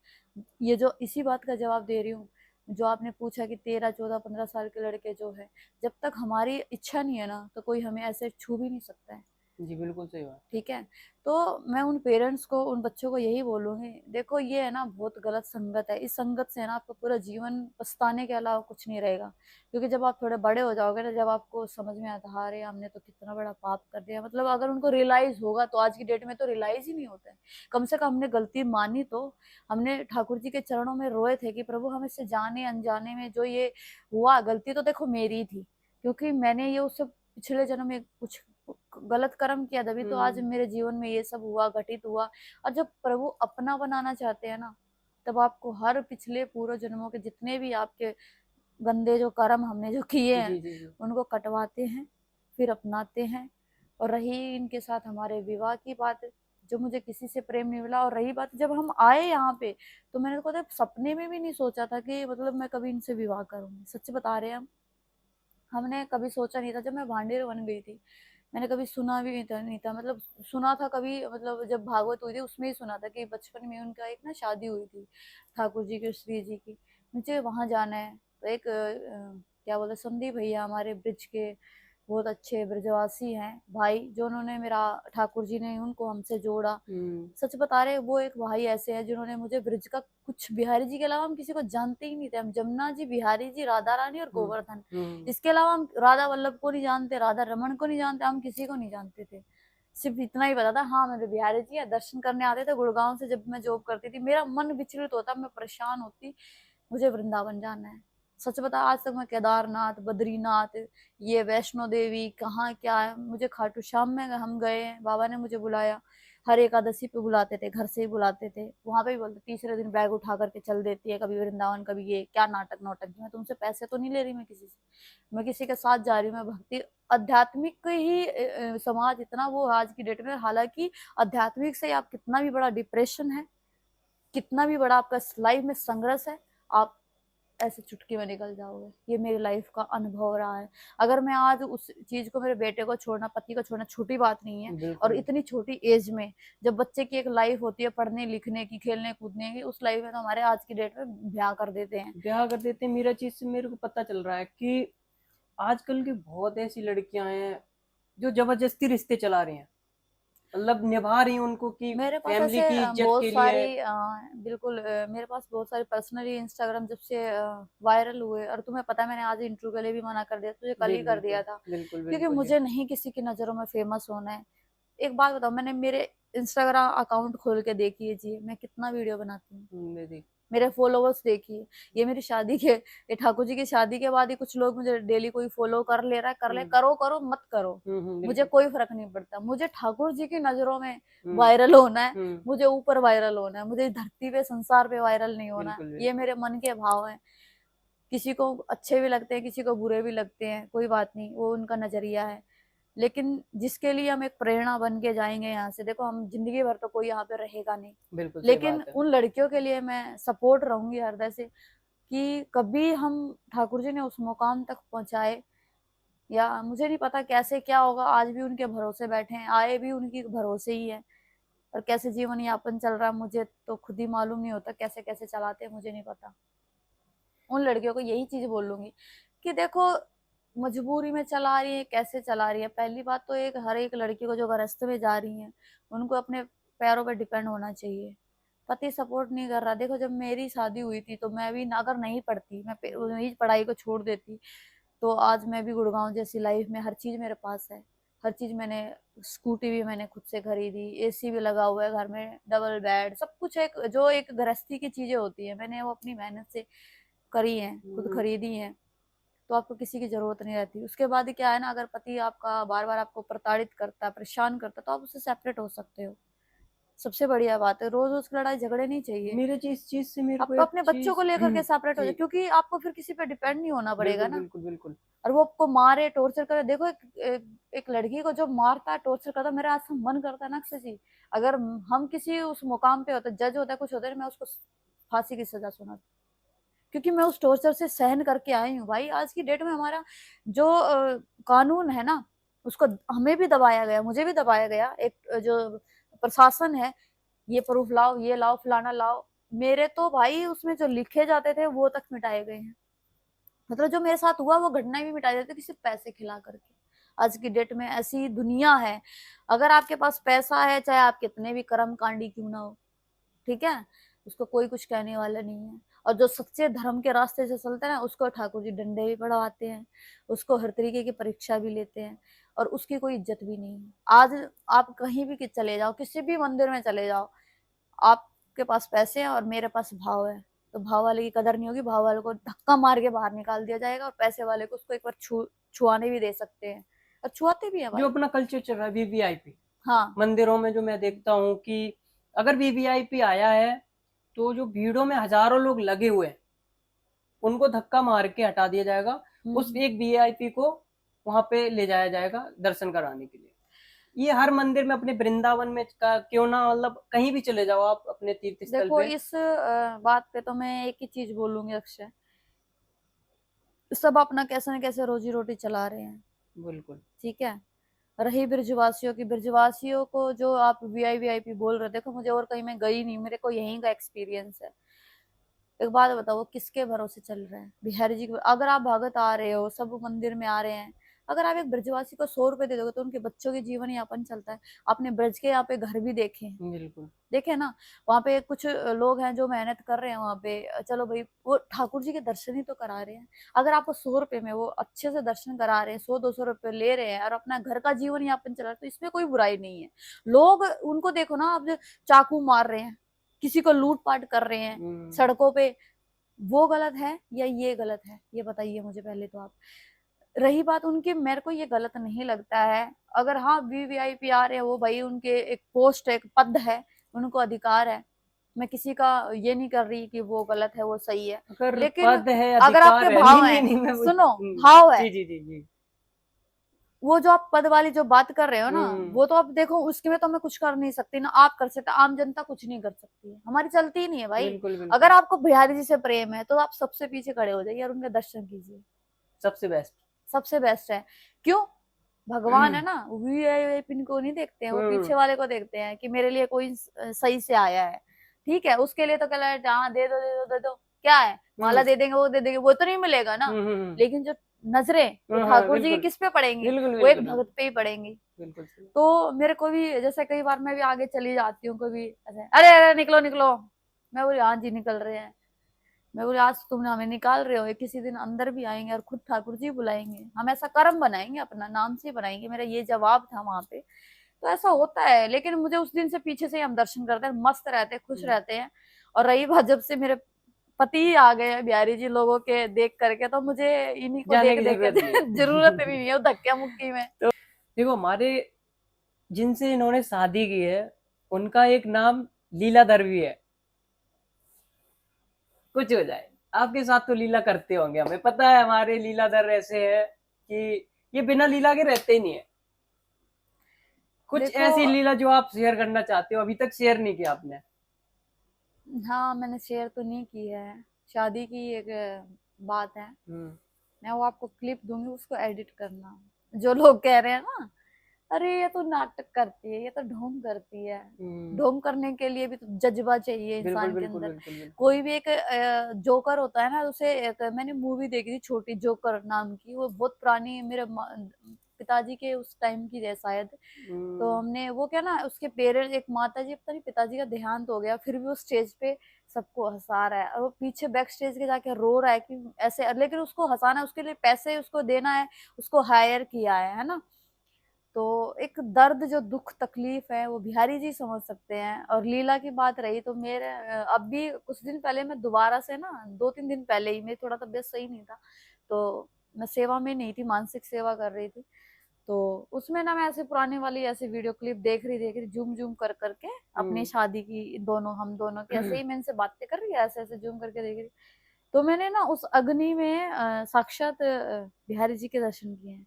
ये जो इसी बात का जवाब दे रही हूँ, जो आपने पूछा कि 13 14 15 साल के लड़के जो है, जब तक हमारी इच्छा नहीं है ना, तो कोई हमें ऐसे छू भी नहीं सकता है।
जी बिल्कुल सही बात।
ठीक है। तो मैं उन पेरेंट्स को, उन बच्चों को यही बोलूंगी, देखो ये है ना बहुत गलत संगत है, इस संगत से ना आपका पूरा जीवन पछताने के अलावा कुछ नहीं रहेगा। क्योंकि जब आप थोड़े बड़े हो जाओगे ना, जब आपको समझ में आता है अरे हमने तो कितना बड़ा पाप कर दिया, मतलब अगर उनको रियलाइज होगा, तो आज की डेट में तो रियलाइज ही नहीं होता है। कम से कम हमने गलती मानी, तो हमने ठाकुर जी के चरणों में रोए थे कि प्रभु हम इससे जाने अनजाने में जो ये हुआ, गलती तो देखो मेरी थी, क्योंकि मैंने ये उससे पिछले जन्म में कुछ गलत कर्म किया, तभी तो आज मेरे जीवन में ये सब हुआ, घटित हुआ। और जब प्रभु अपना बनाना चाहते हैं ना, तब आपको हर पिछले पूर्व जन्मों के जितने भी आपके गंदे जो कर्म हमने जो किए हैं,
जी जी जी।
उनको कटवाते हैं, फिर अपनाते हैं। और रही इनके साथ हमारे विवाह की बात, जो मुझे किसी से प्रेम नहीं मिला, और रही बात जब हम आए यहाँ पे, तो मैंने तो सपने में भी नहीं सोचा था कि मतलब मैं कभी इनसे विवाह करूंगी। सच बता रहे हैं हम, हमने कभी सोचा नहीं था। जब मैं भांडेर बन गई थी, मैंने कभी सुना भी नहीं था, मतलब सुना था कभी, मतलब जब भागवत हुई थी उसमें ही सुना था कि बचपन में उनका एक ना शादी हुई थी ठाकुर जी की, श्री जी की, मुझे वहां जाना है। तो एक क्या बोलते संदीप भैया हमारे ब्रिज के बहुत अच्छे ब्रजवासी हैं भाई, जो उन्होंने मेरा, ठाकुर जी ने उनको हमसे जोड़ा। सच बता रहे, वो एक भाई ऐसे हैं जिन्होंने मुझे ब्रिज का कुछ, बिहारी जी के अलावा हम किसी को जानते ही नहीं थे। हम जमुना जी, बिहारी जी, राधा रानी और गोवर्धन, इसके अलावा हम राधा वल्लभ को नहीं जानते, राधा रमन को नहीं जानते, हम किसी को नहीं जानते थे। सिर्फ इतना ही पता था, हाँ मेरे बिहारी जी है, दर्शन करने आते थे गुड़गांव से। जब मैं जॉब करती थी, मेरा मन विचलित होता, मैं परेशान होती, मुझे वृंदावन जाना है। सच बता, आज तक मैं केदारनाथ, बद्रीनाथ, ये वैष्णो देवी, कहाँ क्या है, मुझे खाटू श्याम में हम गए हैं, बाबा ने मुझे बुलाया, हर एकादशी पे बुलाते थे, घर से ही बुलाते थे, वहां पे भी बोलते तीसरे दिन बैग उठा करके चल देती है, कभी वृंदावन कभी ये, क्या नाटक नौटंकी, मैं तुमसे पैसे तो नहीं ले रही, मैं किसी से, मैं किसी के साथ जा रही हूँ, मैं भक्ति आध्यात्मिक ही समाज इतना वो आज की डेट में, हालांकि आध्यात्मिक से आप कितना भी बड़ा डिप्रेशन है, कितना भी बड़ा आपका लाइफ में संघर्ष है, आप ऐसे चुटकी में निकल जाओगे। ये मेरी लाइफ का अनुभव रहा है। अगर मैं आज उस चीज को, मेरे बेटे को छोड़ना, पति को छोड़ना छोटी बात नहीं है, और इतनी छोटी एज में, जब बच्चे की एक लाइफ होती है पढ़ने लिखने की, खेलने कूदने की, उस लाइफ में तो हमारे आज की डेट में ब्याह कर देते हैं।
ब्याह कर देते हैं। मेरा चीज से मेरे को पता चल रहा है कि आजकल की बहुत ऐसी लड़कियां हैं जो जबरदस्ती रिश्ते चला रही हैं, मतलब निभा रही हैं उनको कि
मेरे पास
फैमिली
ऐसे
की इज्जत
बहुत
के लिए।
सारी बिल्कुल मेरे पास बहुत सारे पर्सनली इंस्टाग्राम जब से वायरल हुए, और तुम्हें पता है मैंने आज इंटरव्यू के लिए भी मना कर दिया, तुझे कल ही कर
बिल्कुल
दिया था,
बिल्कुल
क्योंकि
बिल्कुल।
मुझे नहीं किसी की नजरों में फेमस होना है। एक बात बताओ, मैंने मेरे इंस्टाग्राम अकाउंट खोल के देखिए जी, मैं कितना वीडियो बनाती हूँ,
मेरी
मेरे फॉलोवर्स देखिए। ये मेरी शादी के, ये ठाकुर जी की शादी के बाद ही कुछ लोग मुझे डेली कोई फॉलो कर ले रहा है, कर ले, करो करो मत करो, मुझे
बिल्कुल।
कोई फर्क नहीं पड़ता। मुझे ठाकुर जी की नजरों में
हम्म
वायरल होना है,
हम्म।
मुझे ऊपर वायरल होना है, मुझे धरती पे संसार पे वायरल नहीं होना है।
बिल्कुल
ये
बिल्कुल।
मेरे मन के भाव हैं। किसी को अच्छे भी लगते हैं, किसी को बुरे भी लगते हैं, कोई बात नहीं, वो उनका नजरिया है। लेकिन जिसके लिए हम एक प्रेरणा बन के जाएंगे यहाँ से, देखो हम जिंदगी भर तो कोई यहाँ पे रहेगा नहीं,
बिल्कुल सही
लेकिन
बात है।
उन लड़कियों के लिए मैं सपोर्ट रहूंगी हृदय से, कि कभी हम, ठाकुर जी ने उस मुकाम तक पहुंचाए, या मुझे नहीं पता कैसे क्या होगा, आज भी उनके भरोसे बैठे हैं, आए भी उनकी भरोसे ही है, और कैसे जीवन यापन चल रहा है मुझे तो खुद ही मालूम नहीं होता, कैसे कैसे चलाते हैं मुझे नहीं पता। उन लड़कियों को यही चीज बोलूंगी कि देखो, मजबूरी में चला रही है, कैसे चला रही है, पहली बात तो एक, हर एक लड़की को जो गृहस्थ में जा रही है, उनको अपने पैरों पर डिपेंड होना चाहिए। पति सपोर्ट नहीं कर रहा, देखो जब मेरी शादी हुई थी, तो मैं भी अगर नहीं पढ़ती, मैं वही पढ़ाई को छोड़ देती, तो आज मैं भी गुड़गांव जैसी लाइफ में, हर चीज मेरे पास है, हर चीज मैंने, स्कूटी भी मैंने खुद से खरीदी, एसी भी लगा हुआ है घर में, डबल बेड, सब कुछ, एक जो एक गृहस्थी की चीजें होती है, मैंने वो अपनी मेहनत से करी है, खुद खरीदी है। तो आपको किसी की जरूरत नहीं रहती। उसके बाद क्या है ना, अगर पति आपका बार बार आपको प्रताड़ित करता है, परेशान करता है, तो आप उससे सेपरेट हो सकते हो। सबसे बढ़िया बात है, रोज रोज लड़ाई झगड़े नहीं चाहिए।
मेरे इस चीज से मेरे को
आप
एक
अपने बच्चों
चीज
को लेकर के सेपरेट हो जाए,
जी
क्योंकि आपको फिर किसी पे डिपेंड नहीं होना पड़ेगा
बिल्कुल
ना।
बिल्कुल बिल्कुल।
और वो आपको मारे, टॉर्चर करे। देखो एक लड़की को जो मारता है, टॉर्चर करता है, मेरा ऐसा मन करता है ना कि अगर हम किसी उस मुकाम पे होते, जज होता है, कुछ होता है, मैं उसको फांसी की सजा सुना, क्योंकि मैं उस टॉर्चर से सहन करके आई हूँ भाई। आज की डेट में हमारा जो कानून है ना, उसको हमें भी दबाया गया, मुझे भी दबाया गया। एक जो प्रशासन है, ये प्रूफ लाओ, ये लाओ, फलाना लाओ, मेरे तो भाई उसमें जो लिखे जाते थे वो तक मिटाए गए हैं। मतलब जो मेरे साथ हुआ वो घटनाएं भी मिटा देते किसी पैसे खिला करके। आज की डेट में ऐसी दुनिया है, अगर आपके पास पैसा है, चाहे आप कितने भी कर्म कांडी क्यों ना हो, ठीक है, उसको कोई कुछ कहने वाला नहीं है। और जो सच्चे धर्म के रास्ते से चलते हैं ना, उसको ठाकुर जी डंडे भी पड़वाते हैं, उसको हर तरीके की परीक्षा भी लेते हैं, और उसकी कोई इज्जत भी नहीं है। आज आप कहीं भी चले जाओ, किसी भी मंदिर में चले जाओ, आपके पास पैसे हैं और मेरे पास भाव है, तो भाव वाले की कदर नहीं होगी, भाव वाले को धक्का मार के बाहर निकाल दिया जाएगा, और पैसे वाले को उसको एक बार छुआने भी दे सकते हैं, और छुआते भी है
जो
भाई।
अपना कल्चर चल रहा है वीवीआईपी,
हाँ,
मंदिरों में जो मैं देखता हूँ कि अगर वीवीआईपी आया है तो जो भीड़ों में हजारों लोग लगे हुए हैं उनको धक्का मार के हटा दिया जाएगा, उस एक वीआईपी को वहां पे ले जाया जाएगा दर्शन कराने के लिए। ये हर मंदिर में, अपने वृंदावन में का क्यों ना, मतलब कहीं भी चले जाओ आप अपने तीर्थ स्थल
देखो
पे।
इस बात पे तो मैं एक ही चीज बोलूंगी अक्षय, सब अपना कैसे न कैसे रोजी रोटी चला रहे हैं,
बिल्कुल।
ठीक है। रही ब्रजवासियों की, ब्रजवासियों को जो आप वीआईपी बोल रहे, देखो मुझे और कहीं मैं गई नहीं, मेरे को यहीं का एक्सपीरियंस है। एक बात बताओ, किसके भरोसे चल रहे हैं? बिहारी जी के। अगर आप भगत आ रहे हो, सब मंदिर में आ रहे हैं, अगर आप एक ब्रजवासी को 100 रुपए दे दोगे तो उनके बच्चों के जीवन यापन चलता है। आपने ब्रज के यहाँ पे घर भी देखे हैं,
बिल्कुल।
देखे ना, वहां पे कुछ लोग हैं जो मेहनत कर रहे हैं वहां पे, चलो भाई वो ठाकुर जी के दर्शन ही तो करा रहे हैं। अगर आपको 100 रुपए में वो अच्छे से दर्शन करा रहे हैं, 100-200 रुपए ले रहे हैं, और अपना घर का जीवन यापन चला रहे हैं, तो इसमें कोई बुराई नहीं है। लोग उनको देखो ना, अब चाकू मार रहे हैं, किसी को लूट पाट कर रहे हैं सड़कों पे, वो गलत है या ये गलत है, ये बताइए मुझे पहले तो आप। रही बात उनकी, मेरे को ये गलत नहीं लगता है। अगर हाँ वीवीआईपी आ रहे हैं, वो भाई उनके एक पोस्ट है, एक पद है, उनको अधिकार है, मैं किसी का ये नहीं कर रही कि वो गलत है वो सही है,
अगर
लेकिन
पद है,
अगर आपके
अधिकार है,
भाव
नहीं
है,
नहीं नहीं, मैं
सुनो, भाव है,
जी जी जी जी।
वो जो आप पद वाली जो बात कर रहे हो ना,
हम्म।
वो तो आप देखो, उसके में तो मैं कुछ कर नहीं सकती ना, आप कर सकते, आम जनता कुछ नहीं कर सकती है, हमारी चलती ही नहीं है भाई।
बिल्कुल
अगर
बिल्कुल।
आपको बिहारी जी से प्रेम है तो आप सबसे पीछे खड़े हो जाइए और उनके दर्शन कीजिए,
सबसे बेस्ट।
सबसे बेस्ट है। क्यों? भगवान है ना, वीआईपी को नहीं देखते हैं, वो
हम्म।
पीछे वाले को देखते हैं कि मेरे लिए कोई सही से आया है, ठीक है। उसके लिए तो कह रहे हाँ दे दो दे दो दे दो, क्या है, माला दे देंगे, वो दे देंगे, वो तो नहीं मिलेगा ना।
हम्म।
लेकिन जो नजरें वो
हाँ
ठाकुर जी की
बिल्कुल
किस पे पड़ेंगी?
बिल्कुल
वो एक
बिल्कुल।
भगत पे ही पड़ेंगी।
बिल्कुल सही।
तो मेरे को भी जैसे कई बार मैं भी आगे चली जाती हूँ, कभी ऐसे अरे अरे निकलो निकलो, मैं बोली हाँ जी निकल रहे हैं। मैं बोली आज तुमने हमें निकाल रहे हो, किसी दिन अंदर भी आएंगे और खुद ठाकुर जी बुलाएंगे, हम ऐसा कर्म बनाएंगे, अपना नाम से बनाएंगे। मेरा ये जवाब था वहां पे। तो ऐसा होता है, लेकिन मुझे उस दिन से पीछे से ही हम दर्शन करते हैं, मस्त रहते हैं, खुश रहते हैं। और रही बात जब से मेरे पति ही आ गए हैं बिहारी जी लोगों के देख करके, तो मुझे इन्हीं को
जाने
देख
की
देख
जरूरत नहीं
के
है।
जरूरत नहीं है वो धक्का मुक्की में।
देखो, हमारे जिनसे इन्होंने शादी की है उनका एक नाम लीलाधर भी है। कुछ हो जाए, आपके साथ तो लीला करते होंगे, हमें पता है हमारे लीलाधर ऐसे है कि ये बिना लीला के रहते ही नहीं है। कुछ
देखो,
ऐसी लीला जो आप शेयर करना चाहते हो, अभी तक शेयर नहीं किया आपने।
हाँ मैंने शेयर तो नहीं की है, शादी की एक बात है, मैं वो आपको क्लिप दूंगी, उसको एडिट करना। जो लोग कह रहे हैं ना, अरे ये तो नाटक करती है, ये तो ढोंग करती है, ढोंग करने के लिए भी तो जज्बा चाहिए
बिल्कुल
इंसान के
बिल्कुल
अंदर।
बिल्कुल बिल्कुल।
कोई भी एक जोकर होता है ना, उसे एक मैंने मूवी देखी थी छोटी जोकर नाम की, वो बहुत पुरानी, मेरे पिताजी के उस टाइम की है शायद। तो हमने वो क्या ना, उसके पेरेंट्स, एक माता जी, पता नहीं पिताजी का देहांत हो गया, फिर भी वो स्टेज पे सबको हंसा रहा है, और वो पीछे बैक स्टेज के जाके रो रहा है कि ऐसे, लेकिन उसको हंसाना है, उसके लिए पैसे उसको देना है, उसको हायर किया है ना। तो एक दर्द, जो दुख तकलीफ है, वो बिहारी जी समझ सकते हैं। और लीला की बात रही तो मेरे अब भी कुछ दिन पहले मैं दोबारा से ना, 2-3 दिन पहले ही, मेरी थोड़ा तबीयत सही नहीं था, तो मैं सेवा में नहीं थी, मानसिक सेवा कर रही थी। तो उसमें ना मैं ऐसे पुरानी वाली ऐसे वीडियो क्लिप देख रही जूम जूम कर करके, अपनी शादी की, दोनों हम दोनों की, ऐसे ही मैं इनसे बातें कर रही है, ऐसे ऐसे जूम करके देख रही। तो मैंने ना उस अग्नि में साक्षात बिहारी जी के दर्शन किए हैं,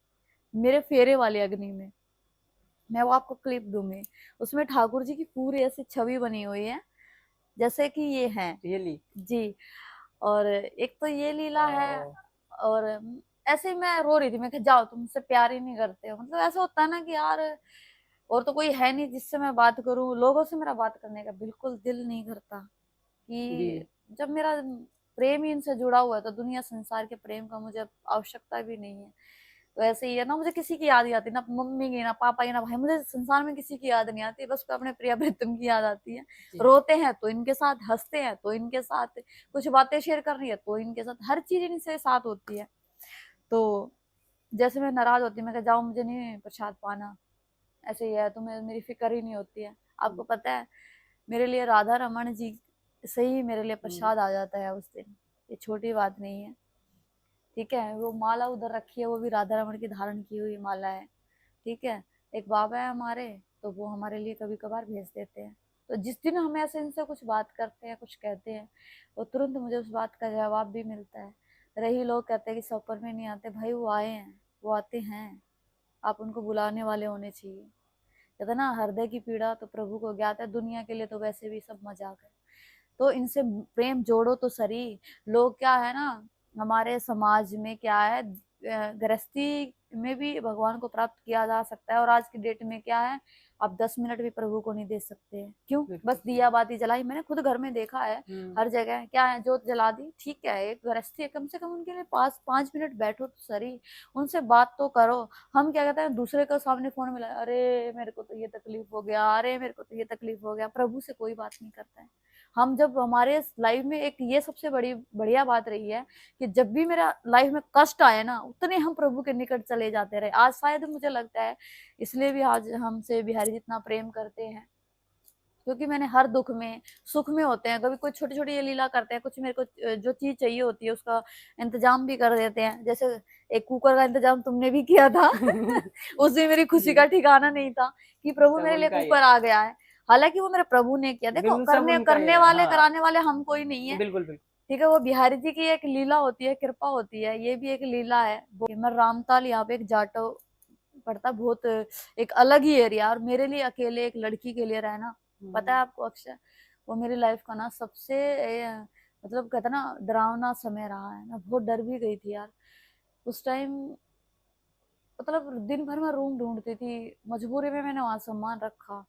मेरे फेरे वाले अग्नि में। मैं वो आपको क्लिप दूंगी, उसमें ठाकुर जी की पूरी ऐसी छवि बनी हुई है जैसे कि ये है
रियली?
जी। और एक तो ये लीला है, और ऐसे ही मैं रो रही थी, मैं कहा जाओ तुम मुझसे प्यार ही नहीं करते हो, मतलब ऐसा होता है ना कि यार और तो कोई है नहीं जिससे मैं बात करूं, लोगों से मेरा बात करने का बिल्कुल दिल नहीं करता
जी।
कि जब मेरा प्रेम ही इनसे जुड़ा हुआ है तो दुनिया संसार के प्रेम का मुझे आवश्यकता भी नहीं है। तो ऐसे ही है ना, मुझे किसी की याद नहीं आती, ना मम्मी की, ना पापा की, ना भाई, मुझे संसार में किसी की याद नहीं आती, बस अपने प्रिय प्रीतम की याद आती है।
जी।
रोते हैं तो इनके साथ, हंसते हैं तो इनके साथ, कुछ बातें शेयर करनी है तो इनके साथ, हर चीज इनसे साथ होती है। तो जैसे मैं नाराज होती हूँ, मैं कहा जाओ मुझे नहीं प्रसाद पाना, ऐसे ही है, तुम्हें मेरी फिक्र ही नहीं होती है। आपको पता है मेरे लिए राधा रमन जी से ही मेरे लिए प्रसाद आ जाता है उस दिन, ये छोटी बात नहीं है। ठीक है, वो माला उधर रखी है, वो भी राधा रमन की धारण की हुई माला है। ठीक है, एक बाबा है हमारे, तो वो हमारे लिए कभी कभार भेज देते हैं। तो जिस दिन हम ऐसे इनसे कुछ बात करते हैं, कुछ कहते हैं, वो तुरंत मुझे उस बात का जवाब भी मिलता है। रही लोग कहते हैं कि सफर में नहीं आते, भाई वो आए हैं, वो आते हैं, आप उनको बुलाने वाले होने चाहिए। कहते ना, हृदय की पीड़ा तो प्रभु को ज्ञात है, दुनिया के लिए तो वैसे भी सब मजाक है। तो इनसे प्रेम जोड़ो तो सही। लोग क्या है ना, हमारे समाज में क्या है, गृहस्थी में भी भगवान को प्राप्त किया जा सकता है, और आज की डेट में क्या है, आप 10 मिनट भी प्रभु को नहीं दे सकते। क्यों? बस दिया बाती जलाई, मैंने खुद घर में देखा है, हर जगह क्या है, जोत जला दी, ठीक है, एक गृहस्थी है, कम से कम उनके लिए 5 5 मिनट बैठो तो सही, उनसे बात तो करो। हम क्या कहते हैं, दूसरे के सामने फोन मिला, अरे मेरे को तो ये तकलीफ हो गया, अरे मेरे को तो ये तकलीफ हो गया, प्रभु से कोई बात नहीं करता है। हम जब हमारे लाइफ में एक ये सबसे बड़ी बढ़िया बात रही है कि जब भी मेरा लाइफ में कष्ट आए ना, उतने हम प्रभु के निकट चले जाते रहे। आज शायद मुझे लगता है इसलिए भी आज हमसे बिहारी जितना प्रेम करते हैं, क्योंकि मैंने हर दुख में सुख में होते हैं, कभी कोई छोटी छोटी ये लीला करते हैं, कुछ मेरे को जो चीज चाहिए होती है उसका इंतजाम भी कर देते हैं। जैसे एक कुकर का इंतजाम तुमने भी किया था उसमें मेरी खुशी
जी।
का ठिकाना नहीं था कि प्रभु
सब
मेरे लिए
उनका ही
कुकर
है।
आ गया है। हालांकि वो मेरे प्रभु ने किया, देखो
बिल्कुल सब
करने
उनका ही
करने
है।
वाले
हाँ,
कराने वाले हम कोई नहीं है।
बिल्कुल बिल्कुल।
ठीक है, वो बिहारी जी की एक लीला होती है, कृपा होती है, ये भी एक लीला है। मैं रामताल यहाँ पे एक जाटो पड़ता, बहुत एक अलग ही एरिया, और मेरे लिए अकेले एक लड़की के लिए रहना, पता है आपको अक्षय, वो मेरी लाइफ का ना सबसे मतलब कहता ना डरावना समय रहा है। मैं बहुत डर भी गई थी यार उस टाइम, मतलब दिन भर में रूम ढूंढती थी, मजबूरी में मैंने वहां सामान रखा।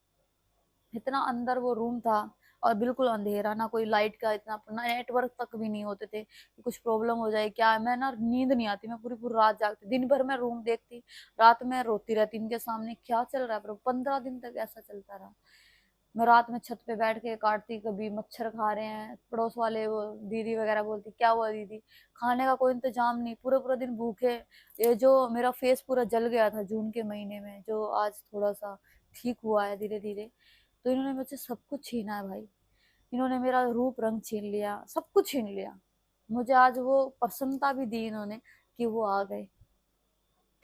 इतना अंदर वो रूम था, और बिल्कुल अंधेरा, ना कोई लाइट का इतना, ना नेटवर्क तक भी नहीं होते थे कि कुछ प्रॉब्लम हो जाए क्या। मैं ना नींद नहीं आती, मैं पूरी पूरी रात जागती, दिन भर में रूम देखती, रात में रोती रहती इनके सामने, क्या चल रहा है प्रभु। 15 दिन तक ऐसा चलता रहा। मैं रात में छत पे बैठ के काटती, कभी मच्छर खा रहे हैं, पड़ोस वाले वो दीदी वगैरह बोलती क्या हुआ दीदी, खाने का कोई इंतजाम नहीं, पूरे पूरे दिन भूखे। ये जो मेरा फेस पूरा जल गया था जून के महीने में, जो आज थोड़ा सा ठीक हुआ है धीरे धीरे, तो इन्होंने मुझसे सब कुछ छीना है भाई। इन्होंने मेरा रूप रंग छीन लिया, सब कुछ छीन लिया। मुझे आज वो प्रसन्नता भी दी इन्होंने कि वो आ गए।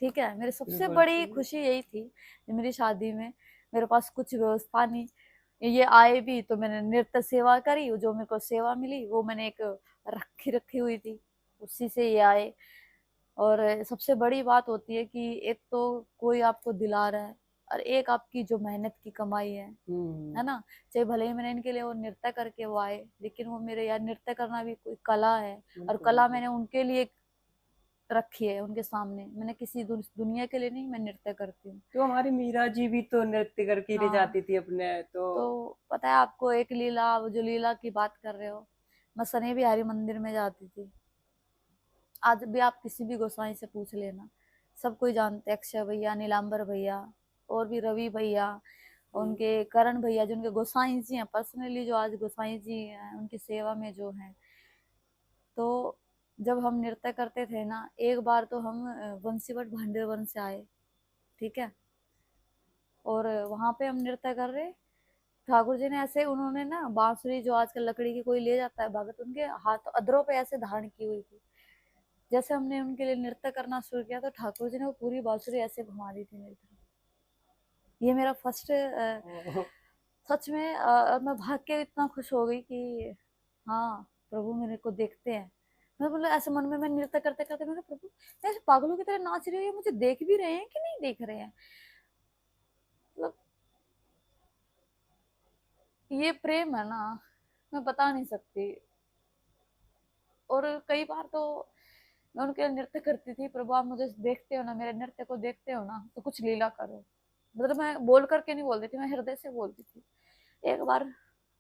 ठीक है, मेरी सबसे
बिल्कुल।
बड़ी खुशी यही थी कि मेरी शादी में मेरे पास कुछ व्यवस्था नहीं, ये आए भी तो मैंने नृत्य सेवा करी, जो मेरे को सेवा मिली वो मैंने एक रखी रखी हुई थी, उसी से ये आए। और सबसे बड़ी बात होती है कि एक तो कोई आपको दिला रहा है, और एक आपकी जो मेहनत की कमाई है ना। चाहे भले ही मैंने इनके लिए वो नृत्य करके वो आए, लेकिन वो मेरे यार नृत्य करना भी कोई कला है, और
बिल्कुल
कला
बिल्कुल।
मैंने उनके लिए रखी है, उनके सामने, मैंने किसी दुनिया के लिए नहीं, मैं नृत्य करती हूँ।
तो हमारी मीरा जी भी तो नृत्य करके ले
हाँ,
जाती थी अपने तो।
तो पता है आपको एक लीला, वो जो लीला की बात कर रहे हो, मैं सनी बिहारी मंदिर में जाती थी। आज भी आप किसी भी गोसाई से पूछ लेना, सब कोई जानते हैं, अक्षय भैया, नीलांबर भैया, और भी रवि भैया, उनके करण भैया, जिनके गोसाई जी हैं पर्सनली, जो आज गोसाई जी हैं उनकी सेवा में जो हैं। तो जब हम नृत्य करते थे ना, एक बार तो हम बंसीवट भांडेरवन से आए, ठीक है, और वहां पे हम नृत्य कर रहे, ठाकुर जी ने ऐसे, उन्होंने ना बांसुरी जो आजकल लकड़ी की कोई ले जाता है भगत, उनके हाथ अधरों पे ऐसे धारण की हुई थी। जैसे हमने उनके लिए नृत्य करना शुरू किया तो ठाकुर जी ने वो पूरी बांसुरी ऐसे घुमा दी थी मेरी तरफ। ये मेरा फर्स्ट,
ओ,
सच में, और मैं भाग के इतना खुश हो गई कि हाँ प्रभु मेरे को देखते हैं। मैं बोला ऐसे मन में मैं नृत्य करते करते मैं प्रभु मैं ऐसे पागलों की तरह नाच रही हूँ, ये मुझे देख भी रहे हैं कि नहीं देख रहे हैं। मतलब ये प्रेम है ना, मैं बता नहीं सकती। और कई बार तो मैं उनके लिए नृत्य करती थी, प्रभु आप मुझे देखते हो ना, मेरे नृत्य को देखते हो ना, तो कुछ लीला करो। मतलब मैं बोल करके नहीं बोलती थी, मैं हृदय से बोलती थी। एक बार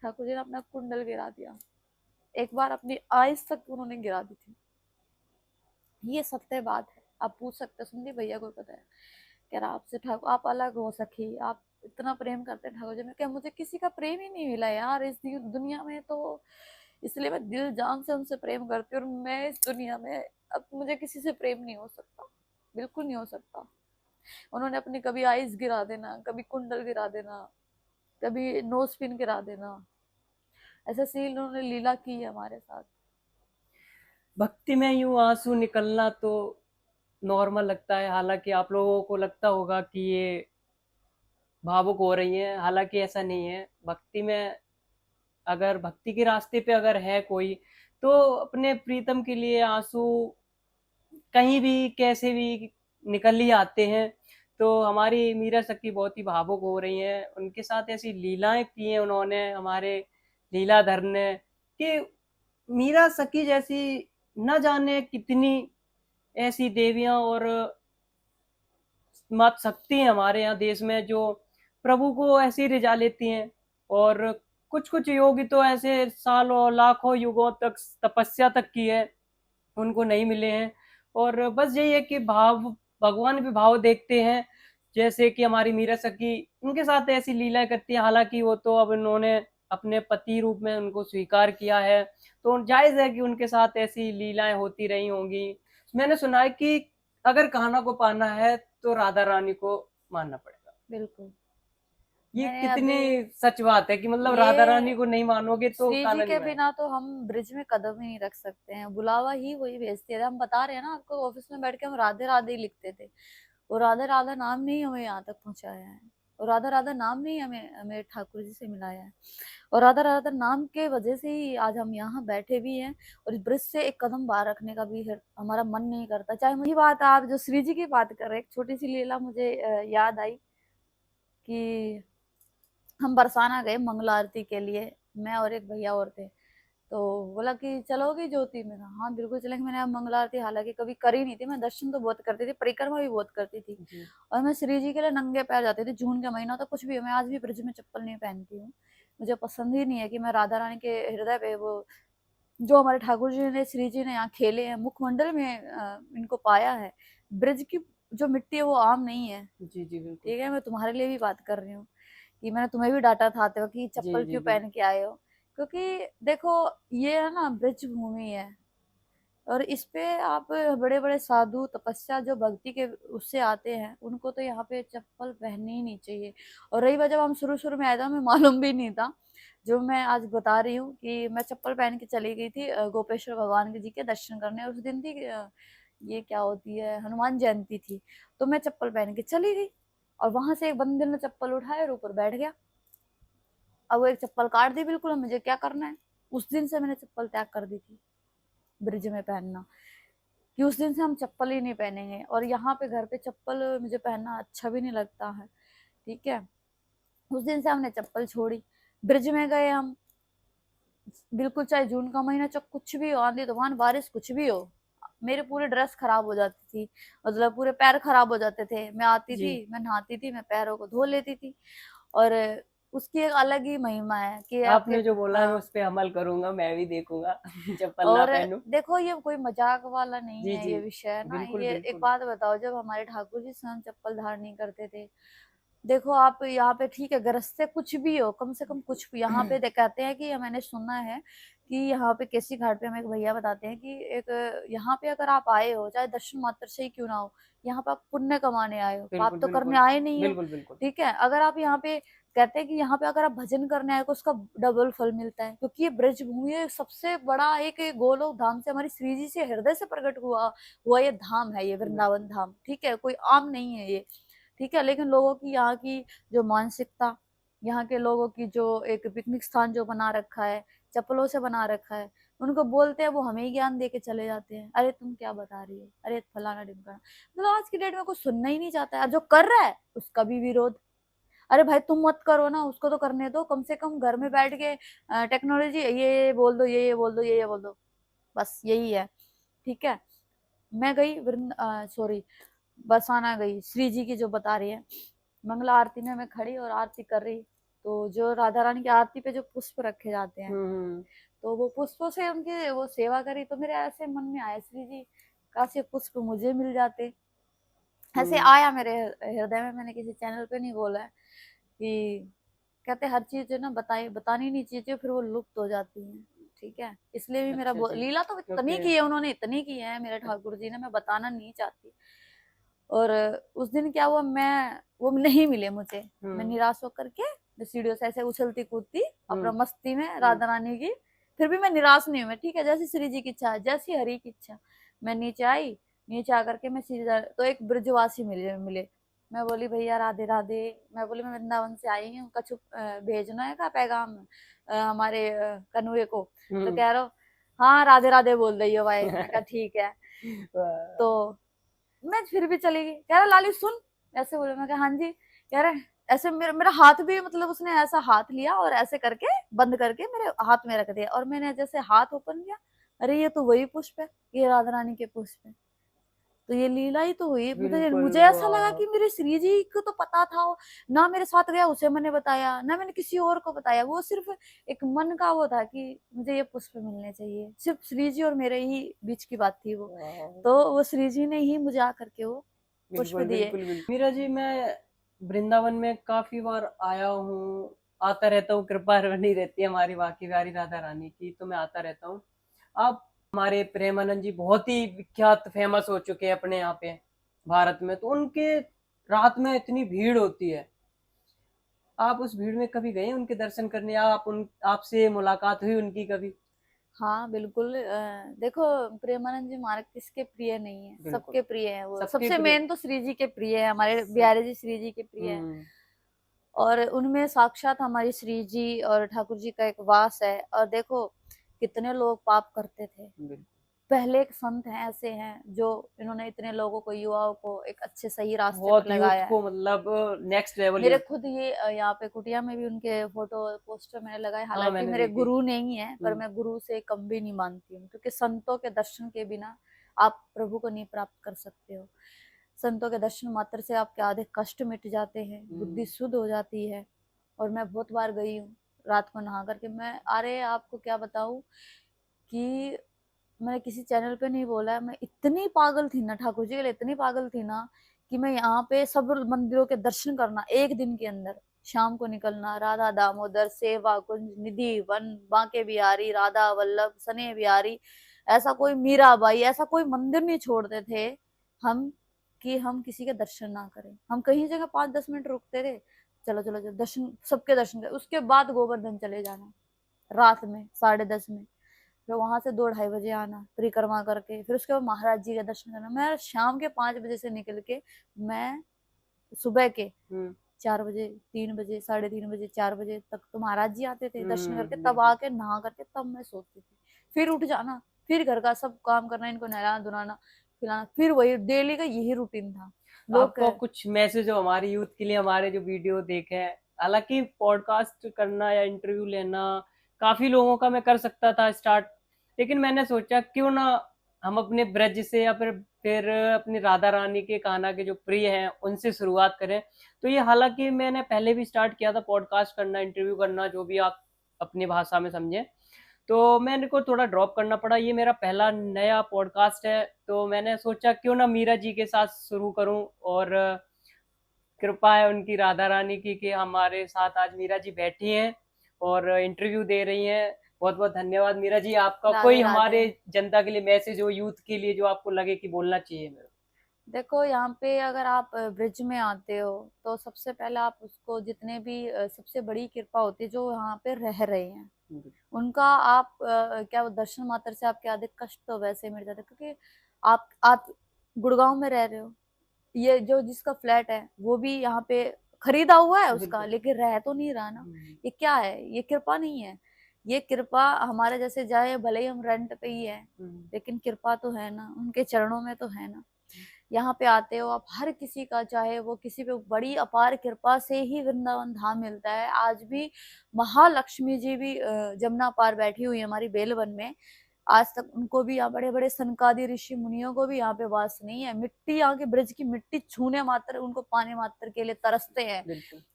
ठाकुर जी ने अपना कुंडल गिरा दिया, एक बार अपनी आइस तक उन्होंने गिरा दी थी। ये सत्य बात है, आप पूछ सकते हो, सुनिए भैया को पता है। कह रहा आपसे ठाकुर आप अलग हो सखी, आप इतना प्रेम करते हैं ठाकुर जी में, क्या मुझे किसी का प्रेम ही नहीं मिला यार इस दुनिया में, तो इसलिए मैं दिल जान से उनसे प्रेम करती हूँ। और मैं इस दुनिया में अब मुझे किसी से प्रेम नहीं हो सकता, बिल्कुल नहीं हो सकता। उन्होंने अपनी कभी आइस गिरा देना, कभी कुंडल गिरा देना, कभी नोज पिन गिरा देना, ऐसा सील उन्होंने लीला की है हमारे साथ।
भक्ति में यूं आंसू निकलना तो नॉर्मल लगता है, हालांकि आप लोगों को लगता होगा कि ये भावुक हो रही हैं, हालांकि ऐसा नहीं है। भक्ति में, अगर भक्ति के रास्ते पे अगर है कोई, तो अपने प्रीतम के लिए आंसू कहीं भी कैसे भी निकल ही आते हैं। तो हमारी मीरा सखी बहुत ही भावुक हो रही हैं, उनके साथ ऐसी लीलाएं की हैं उन्होंने, हमारे लीलाधर ने, कि मीरा सखी जैसी न जाने कितनी ऐसी देवियां और मात शक्ति हैं हमारे यहाँ देश में, जो प्रभु को ऐसे ही रिझा लेती हैं। और कुछ कुछ योगी तो ऐसे सालों लाखों युगों तक तपस्या तक की है, उनको नहीं मिले हैं। और बस यही है कि भाव, भगवान भी भाव देखते हैं। जैसे कि हमारी मीरा सखी उनके साथ ऐसी लीलाएं करती है, हालांकि वो तो अब उन्होंने अपने पति रूप में उनको स्वीकार किया है, तो जायज है कि उनके साथ ऐसी लीलाएं होती रही होंगी। मैंने सुना है कि अगर कान्हा को पाना है तो राधा रानी को मानना पड़ेगा।
बिल्कुल।
ये
मैंने
कितनी
अभी
सच बात है कि मतलब राधा
ये
रानी को नहीं मानोगे तो
श्री जी
कान्हा नहीं
के
मानेगा।
बिना तो हम ब्रिज में कदम ही नहीं रख सकते हैं, बुलावा ही वही भेजती है। हम बता रहे हैं ना आपको, ऑफिस में बैठ के हम राधे राधे ही लिखते थे, और राधा राधा नाम ने ही हमें यहाँ तक पहुंचाया है, और राधा राधा नाम ने ही हमें हमें ठाकुर जी से मिलाया है। और राधा राधा नाम के वजह से ही आज हम यहाँ बैठे भी हैं, और इस ब्रिज से एक कदम बाहर रखने का भी हमारा मन नहीं करता। चाहे मुझे बात, आप जो श्री जी की बात कर रहे हैं, एक छोटी सी लीला मुझे याद आई कि हम बरसाना गए मंगला आरती के लिए, मैं और एक भैया और थे। तो बोला कि चलोगी ज्योति में, कहा हाँ बिल्कुल चलेंगे। मैंने अब मंगला आरती हालांकि कभी करी नहीं थी, मैं दर्शन तो बहुत करती थी, परिक्रमा भी बहुत करती थी,
जी
और मैं श्री जी के लिए नंगे पैर जाती थी। जून का महीना तो कुछ भी हो, मैं आज भी ब्रिज में चप्पल नहीं पहनती हूँ। मुझे पसंद ही नहीं है कि मैं राधा रानी के हृदय पे वो जो हमारे ठाकुर जी ने, श्री जी ने यहाँ खेले हैं, मुखमंडल में इनको पाया है। ब्रिज की जो मिट्टी है वो आम नहीं है,
जी जी बिल्कुल।
ठीक है, मैं तुम्हारे लिए भी बात कर रही हूँ, कि मैंने तुम्हें भी डांटा था आते वक्त कि
जी
चप्पल
जी
क्यों
जी
पहन के आए हो। क्योंकि देखो, ये है ना ब्रज भूमि है, और इस पे आप बड़े बड़े साधु तपस्या जो भक्ति के उससे आते हैं, उनको तो यहाँ पे चप्पल पहननी ही नहीं चाहिए। और रही बात, जब हम शुरू शुरू में आए थे हमें मालूम भी नहीं था, जो मैं आज बता रही हूँ कि मैं चप्पल पहन के चली गई थी गोपेश्वर भगवान जी के दर्शन करने। उस दिन थी ये क्या होती है, हनुमान जयंती थी। तो मैं चप्पल पहन के चली गई, और वहां से एक बंदे ने चप्पल उठाया और ऊपर बैठ गया। अब वो एक चप्पल काट दी बिल्कुल, अब मुझे क्या करना है। उस दिन से मैंने चप्पल त्याग कर दी थी ब्रिज में पहनना, कि उस दिन से हम चप्पल ही नहीं पहनेंगे। और यहाँ पे घर पे चप्पल मुझे पहनना अच्छा भी नहीं लगता है, ठीक है। उस दिन से हमने चप्पल छोड़ी। ब्रिज में गए हम, बिल्कुल चाहे जून का महीना, चाहे कुछ भी हो, आंधी तूफान बारिश कुछ भी हो, मेरे पूरे ड्रेस खराब हो जाती थी, मतलब पूरे पैर खराब हो जाते थे। मैं आती
जी।
थी, मैं नहाती थी, मैं पैरों को धो लेती थी। और उसकी एक अलग ही महिमा है कि आपके,
आपने जो बोला है मैं
हाँ।
उस पे अमल करूंगा, मैं भी देखूंगा चप्पल ना
और
पहनूं।
देखो, ये कोई मजाक वाला नहीं
जी
है
जी
ये विषय, है ना।
बिल्कुल
ये एक
बिल्कुल।
बात बताओ, जब हमारे ठाकुर जी स्वयं चप्पल धारण नहीं करते थे, देखो आप यहाँ पे ठीक है, गरजते कुछ भी हो, कम से कम कुछ भी यहाँ पे कहते हैं कि मैंने सुना है कि यहाँ पे केसी घाट पे हमें एक भैया बताते हैं कि एक यहाँ पे अगर आप आए हो, चाहे दर्शन मात्र से ही क्यों ना हो, यहाँ पे आप पुण्य कमाने आए हो, पाप
बिल्कुल
तो करने
बिल्कुल
आए नहीं हो,
बिल्कुल बिल्कुल।
ठीक है। अगर आप यहाँ पे, कहते हैं कि यहाँ पे अगर आप भजन करने आए तो उसका डबल फल मिलता है, क्योंकि ये ब्रज भूमि है, सबसे बड़ा एक गोलोक धाम से, हमारी श्री जी से हृदय से प्रकट हुआ हुआ ये धाम है, ये वृंदावन धाम, ठीक है, कोई आम नहीं है ये, ठीक है। लेकिन लोगों की यहाँ की जो मानसिकता, यहाँ के लोगों की जो एक पिकनिक स्थान जो बना रखा है, चप्पलों से बना रखा है। उनको बोलते हैं वो हमें ही ज्ञान दे के चले जाते हैं, अरे तुम क्या बता रही हो, अरे फलाना ढिमकाना। मतलब आज की डेट में कोई सुनना ही नहीं चाहता है, और जो कर रहा है उसका भी विरोध। अरे भाई तुम मत करो ना, उसको तो करने दो, कम से कम घर में बैठ के टेक्नोलॉजी ये बोल दो, ये बोल दो, ये बोल दो, बस यही है। ठीक है। मैं गई सॉरी, बरसाना गई, श्री जी की जो बता रही है, मंगला आरती में मैं खड़ी और आरती कर रही, तो जो राधा रानी की आरती पे जो पुष्प रखे जाते हैं, तो वो पुष्पों से उनकी वो सेवा करी, तो मेरे ऐसे मन में आया, श्री जी काश ये पुष्प मुझे मिल जाते। ऐसे आया मेरे हृदय में, मैंने किसी चैनल पे नहीं बोला है कि कहते हर चीज जो ना बतानी नहीं चाहिए, फिर वो लुप्त हो जाती है। ठीक है, इसलिए भी मेरा
अच्छा जी।
लीला तो इतनी की है उन्होंने, इतनी की है मेरे ठाकुर जी ने, मैं बताना नहीं चाहती। और उस दिन क्या हुआ, मैं वो नहीं मिले मुझे, मैं निराश होकर के सीढ़ियों से ऐसे उछलती कूदती अपना मस्ती में राधा रानी की, फिर भी मैं निराश नहीं हुई। मैं ठीक है, जैसी श्री जी की इच्छा, जैसी हरि की इच्छा। मैं नीचे आई, नीचे आकर के मैं सीधा, तो एक ब्रजवासी मिले। मैं बोली भैया राधे राधे, मैं बोली मैं वृंदावन से आई हूँ, कछु भेजना है का पैगाम हमारे कन्वे को। तो कह रहा हाँ राधे राधे बोल रही हो भाई। मैं कहा ठीक है। तो मैं फिर भी चली गई, कह रहा लाली सुन, ऐसे बोले। मैं कहा हाँ जी। कह रहे ऐसे मेरा हाथ भी, मतलब उसने ऐसा हाथ लिया और ऐसे करके बंद करके मेरे हाथ में रख दिया, और मैंने जैसे हाथ ओपन किया, अरे ये तो वही पुष्प है, ये राधा रानी के पुष्प है। तो ये लीला ही तो हुई। मुझे ऐसा लगा कि मेरे श्री जी को तो पता था, ना मेरे साथ गया उसे मैंने बताया, ना मैंने किसी और को बताया, वो सिर्फ एक मन का वो था कि मुझे ये पुष्प मिलने चाहिए, सिर्फ श्री जी और मेरे ही बीच की बात थी वो। तो वो श्री जी ने ही मुझे आकर के वो पुष्प दिए।
मीरा जी, मैं वृंदावन में काफी बार आया हूँ, आता रहता हूँ, कृपा बनी रहती है हमारी बाकी प्यारी राधा रानी की, तो मैं आता रहता हूँ। आप हमारे प्रेमानंद जी बहुत ही विख्यात फेमस हो चुके हैं अपने यहाँ पे भारत में, तो उनके रात में इतनी भीड़ होती है, आप उस भीड़ में कभी गए उनके दर्शन करने, या आपसे मुलाकात हुई उनकी कभी?
हाँ बिल्कुल। देखो प्रेमानंद जी महाराज किसके प्रिय नहीं है, सबके प्रिय है वो। सबसे मेन तो श्री जी के प्रिय है, हमारे बिहारी जी श्री जी के प्रिय है। और उनमें साक्षात हमारी श्री जी और ठाकुर जी का एक वास है। और देखो कितने लोग पाप करते थे, पहले एक संत हैं ऐसे हैं जो इन्होंने इतने लोगों को, युवाओं को एक अच्छे सही रास्ते पर लगाया
को, मतलब नेक्स्ट लेवल।
मेरे खुद ये यहाँ पे कुटिया में भी उनके फोटो पोस्टर मैंने लगाए। हालांकि मेरे गुरु नहीं है, पर मैं गुरु से कम भी नहीं मानती हूँ, क्योंकि संतों के दर्शन के बिना आप प्रभु को नहीं प्राप्त कर सकते हो। संतों के दर्शन मात्र से आपके आधे कष्ट मिट जाते हैं, बुद्धि शुद्ध हो जाती है। और मैं बहुत बार गई हूँ रात को नहा करके। मैं अरे आपको क्या बताऊं कि मैंने किसी चैनल पे नहीं बोला है, मैं इतनी पागल थी ना ठाकुर जी के लिए, इतनी पागल थी ना कि मैं यहाँ पे सब मंदिरों के दर्शन करना, एक दिन के अंदर शाम को निकलना, राधा दामोदर, सेवा कुंज, निधि वन, बांके बिहारी, राधा वल्लभ, सने बिहारी, ऐसा कोई मीराबाई, ऐसा कोई मंदिर नहीं छोड़ते थे हम कि हम किसी के दर्शन ना करें। हम कहीं जगह 5-10 मिनट रुकते थे, चलो चलो चलो दर्शन, सबके दर्शन कर। उसके बाद गोवर्धन चले जाना रात में 10:30 में, फिर वहां से 2-2:30 बजे आना परिक्रमा करके, फिर उसके बाद महाराज जी का दर्शन करना। मैं शाम के 5 बजे से निकल के मैं सुबह के 4 बजे, 3 बजे, 3:30 बजे, 4 बजे तक तो महाराज जी आते थे दर्शन करके, तब आके नहा करके तब मैं सोती थी। फिर उठ जाना, फिर घर का सब काम करना, इनको नहलाना धुलाना खिलाना, फिर वही डेली का यही रूटीन था।
आपको कुछ मैसेज हो हमारे यूथ के लिए, हमारे जो वीडियो देखे? हालांकि पॉडकास्ट करना या इंटरव्यू लेना काफी लोगों का मैं कर सकता था स्टार्ट, लेकिन मैंने सोचा क्यों ना हम अपने ब्रज से या फिर अपनी राधा रानी के कान्हा के जो प्रिय हैं उनसे शुरुआत करें। तो ये हालांकि मैंने पहले भी स्टार्ट किया था पॉडकास्ट करना, इंटरव्यू करना, जो भी आप अपनी भाषा में समझे, तो मैंने को थोड़ा ड्रॉप करना पड़ा। ये मेरा पहला नया पॉडकास्ट है, तो मैंने सोचा क्यों ना मीरा जी के साथ शुरू करूं, और कृपा है उनकी राधा रानी की कि हमारे साथ आज मीरा जी बैठी हैं और इंटरव्यू दे रही हैं। बहुत बहुत धन्यवाद मीरा जी। आपका कोई हमारे जनता के लिए मैसेज हो, यूथ के लिए, जो आपको लगे कि बोलना चाहिए मेरा?
देखो यहाँ पे अगर आप ब्रिज में आते हो तो सबसे पहले आप उसको, जितने भी सबसे बड़ी कृपा होती है जो यहाँ पे रह रहे हैं, उनका आप क्या दर्शन मात्र से आपके आधे कष्ट तो वैसे मिट जाते, क्योंकि आप गुड़गांव में रह रहे हो, ये जो जिसका फ्लैट है वो भी यहाँ पे खरीदा हुआ है उसका, लेकिन रह तो नहीं रहा ना। ये क्या है, ये कृपा नहीं है। ये कृपा हमारे जैसे, जाए भले ही हम रेंट पे ही है, लेकिन कृपा तो है ना, उनके चरणों में तो है ना। यहाँ पे आते हो आप, हर किसी का, चाहे वो किसी पे बड़ी अपार कृपा से ही वृंदावन धाम मिलता है। आज भी महालक्ष्मी जी भी जमुना पार बैठी हुई है हमारी बेलवन में, आज तक उनको भी, यहाँ बड़े बड़े सनकादि ऋषि मुनियों को भी यहाँ पे वास नहीं है। मिट्टी, यहाँ के ब्रज की मिट्टी छूने मात्र, उनको पाने मात्र के लिए तरसते हैं।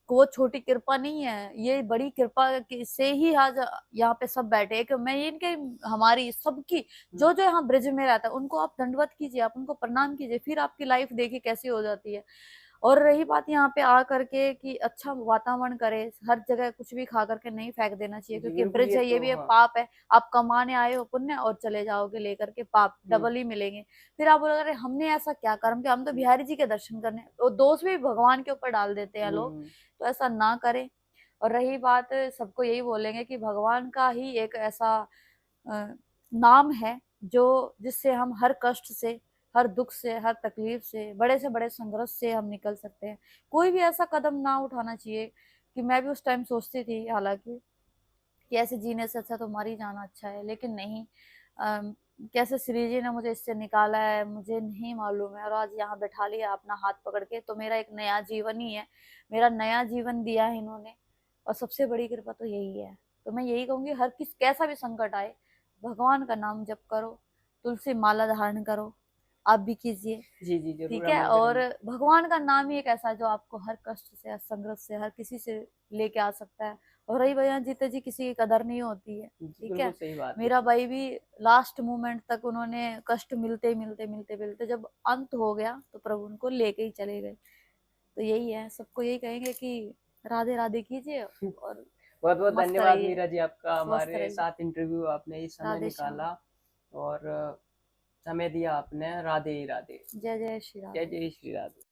वो छोटी कृपा नहीं है, ये बड़ी कृपा से ही आज यहाँ पे सब बैठे हैं। कि मैं ये इनके, हमारी सबकी, जो जो यहाँ ब्रज में रहता है उनको आप दंडवत कीजिए, आप उनको प्रणाम कीजिए, फिर आपकी लाइफ देखिए कैसी हो जाती है। और रही बात यहाँ पे आ करके कि अच्छा वातावरण करे, हर जगह कुछ भी खा करके नहीं फेंक देना चाहिए, क्योंकि ब्रज है, ये भी पाप है। आप कमाने आए हो पुण्य और चले जाओगे लेकर के पाप, डबल ही मिलेंगे। फिर आप बोलोगे अरे हमने ऐसा क्या कर्म किया, हम तो बिहारी जी के दर्शन करने, और दोष भी भगवान के ऊपर डाल देते हैं लोग। तो ऐसा ना करें। और रही बात, सबको यही बोलेंगे कि भगवान का ही एक ऐसा नाम है जो, जिससे हम हर कष्ट से, हर दुख से, हर तकलीफ से बड़े संघर्ष से हम निकल सकते हैं। कोई भी ऐसा कदम ना उठाना चाहिए, कि मैं भी उस टाइम सोचती थी हालांकि, कि ऐसे जीने से अच्छा तो मर ही जाना अच्छा है, लेकिन नहीं। कैसे श्री जी ने मुझे इससे निकाला है मुझे नहीं मालूम है, और आज यहाँ बैठा लिया अपना हाथ पकड़ के, तो मेरा एक नया जीवन ही है, मेरा नया जीवन दिया है इन्होंने। और सबसे बड़ी कृपा तो यही है। तो मैं यही कहूंगी, हर किस कैसा भी संकट आए, भगवान का नाम जप करो, तुलसी माला धारण करो, आप भी कीजिए।
जी जी जरूर,
ठीक है। और भगवान का नाम ही एक ऐसा है जो आपको हर कष्ट से, हर संघर्ष से, हर किसी से लेके आ सकता है। और रही भैया जीते जी किसी की कदर नहीं होती है, ठीक है।
सही बात है।
मेरा भाई भी लास्ट मोमेंट तक उन्होंने कष्ट मिलते मिलते मिलते मिलते जब अंत हो गया तो प्रभु उनको लेके ही चले गए। तो यही है, सबको यही कहेंगे कि राधे राधे कीजिए और
बहुत बहुत
मस्त
धन्यवाद
रहिए,
मीरा जी आपका,
स्वस्थ
हमारे
रहिए।
साथ इंटरव्यू आपने इस समय
राधे श्याम।
निकाला और समय दिया आपने। राधे राधे।
जय जय श्री राधे।
जय जय श्री राधे।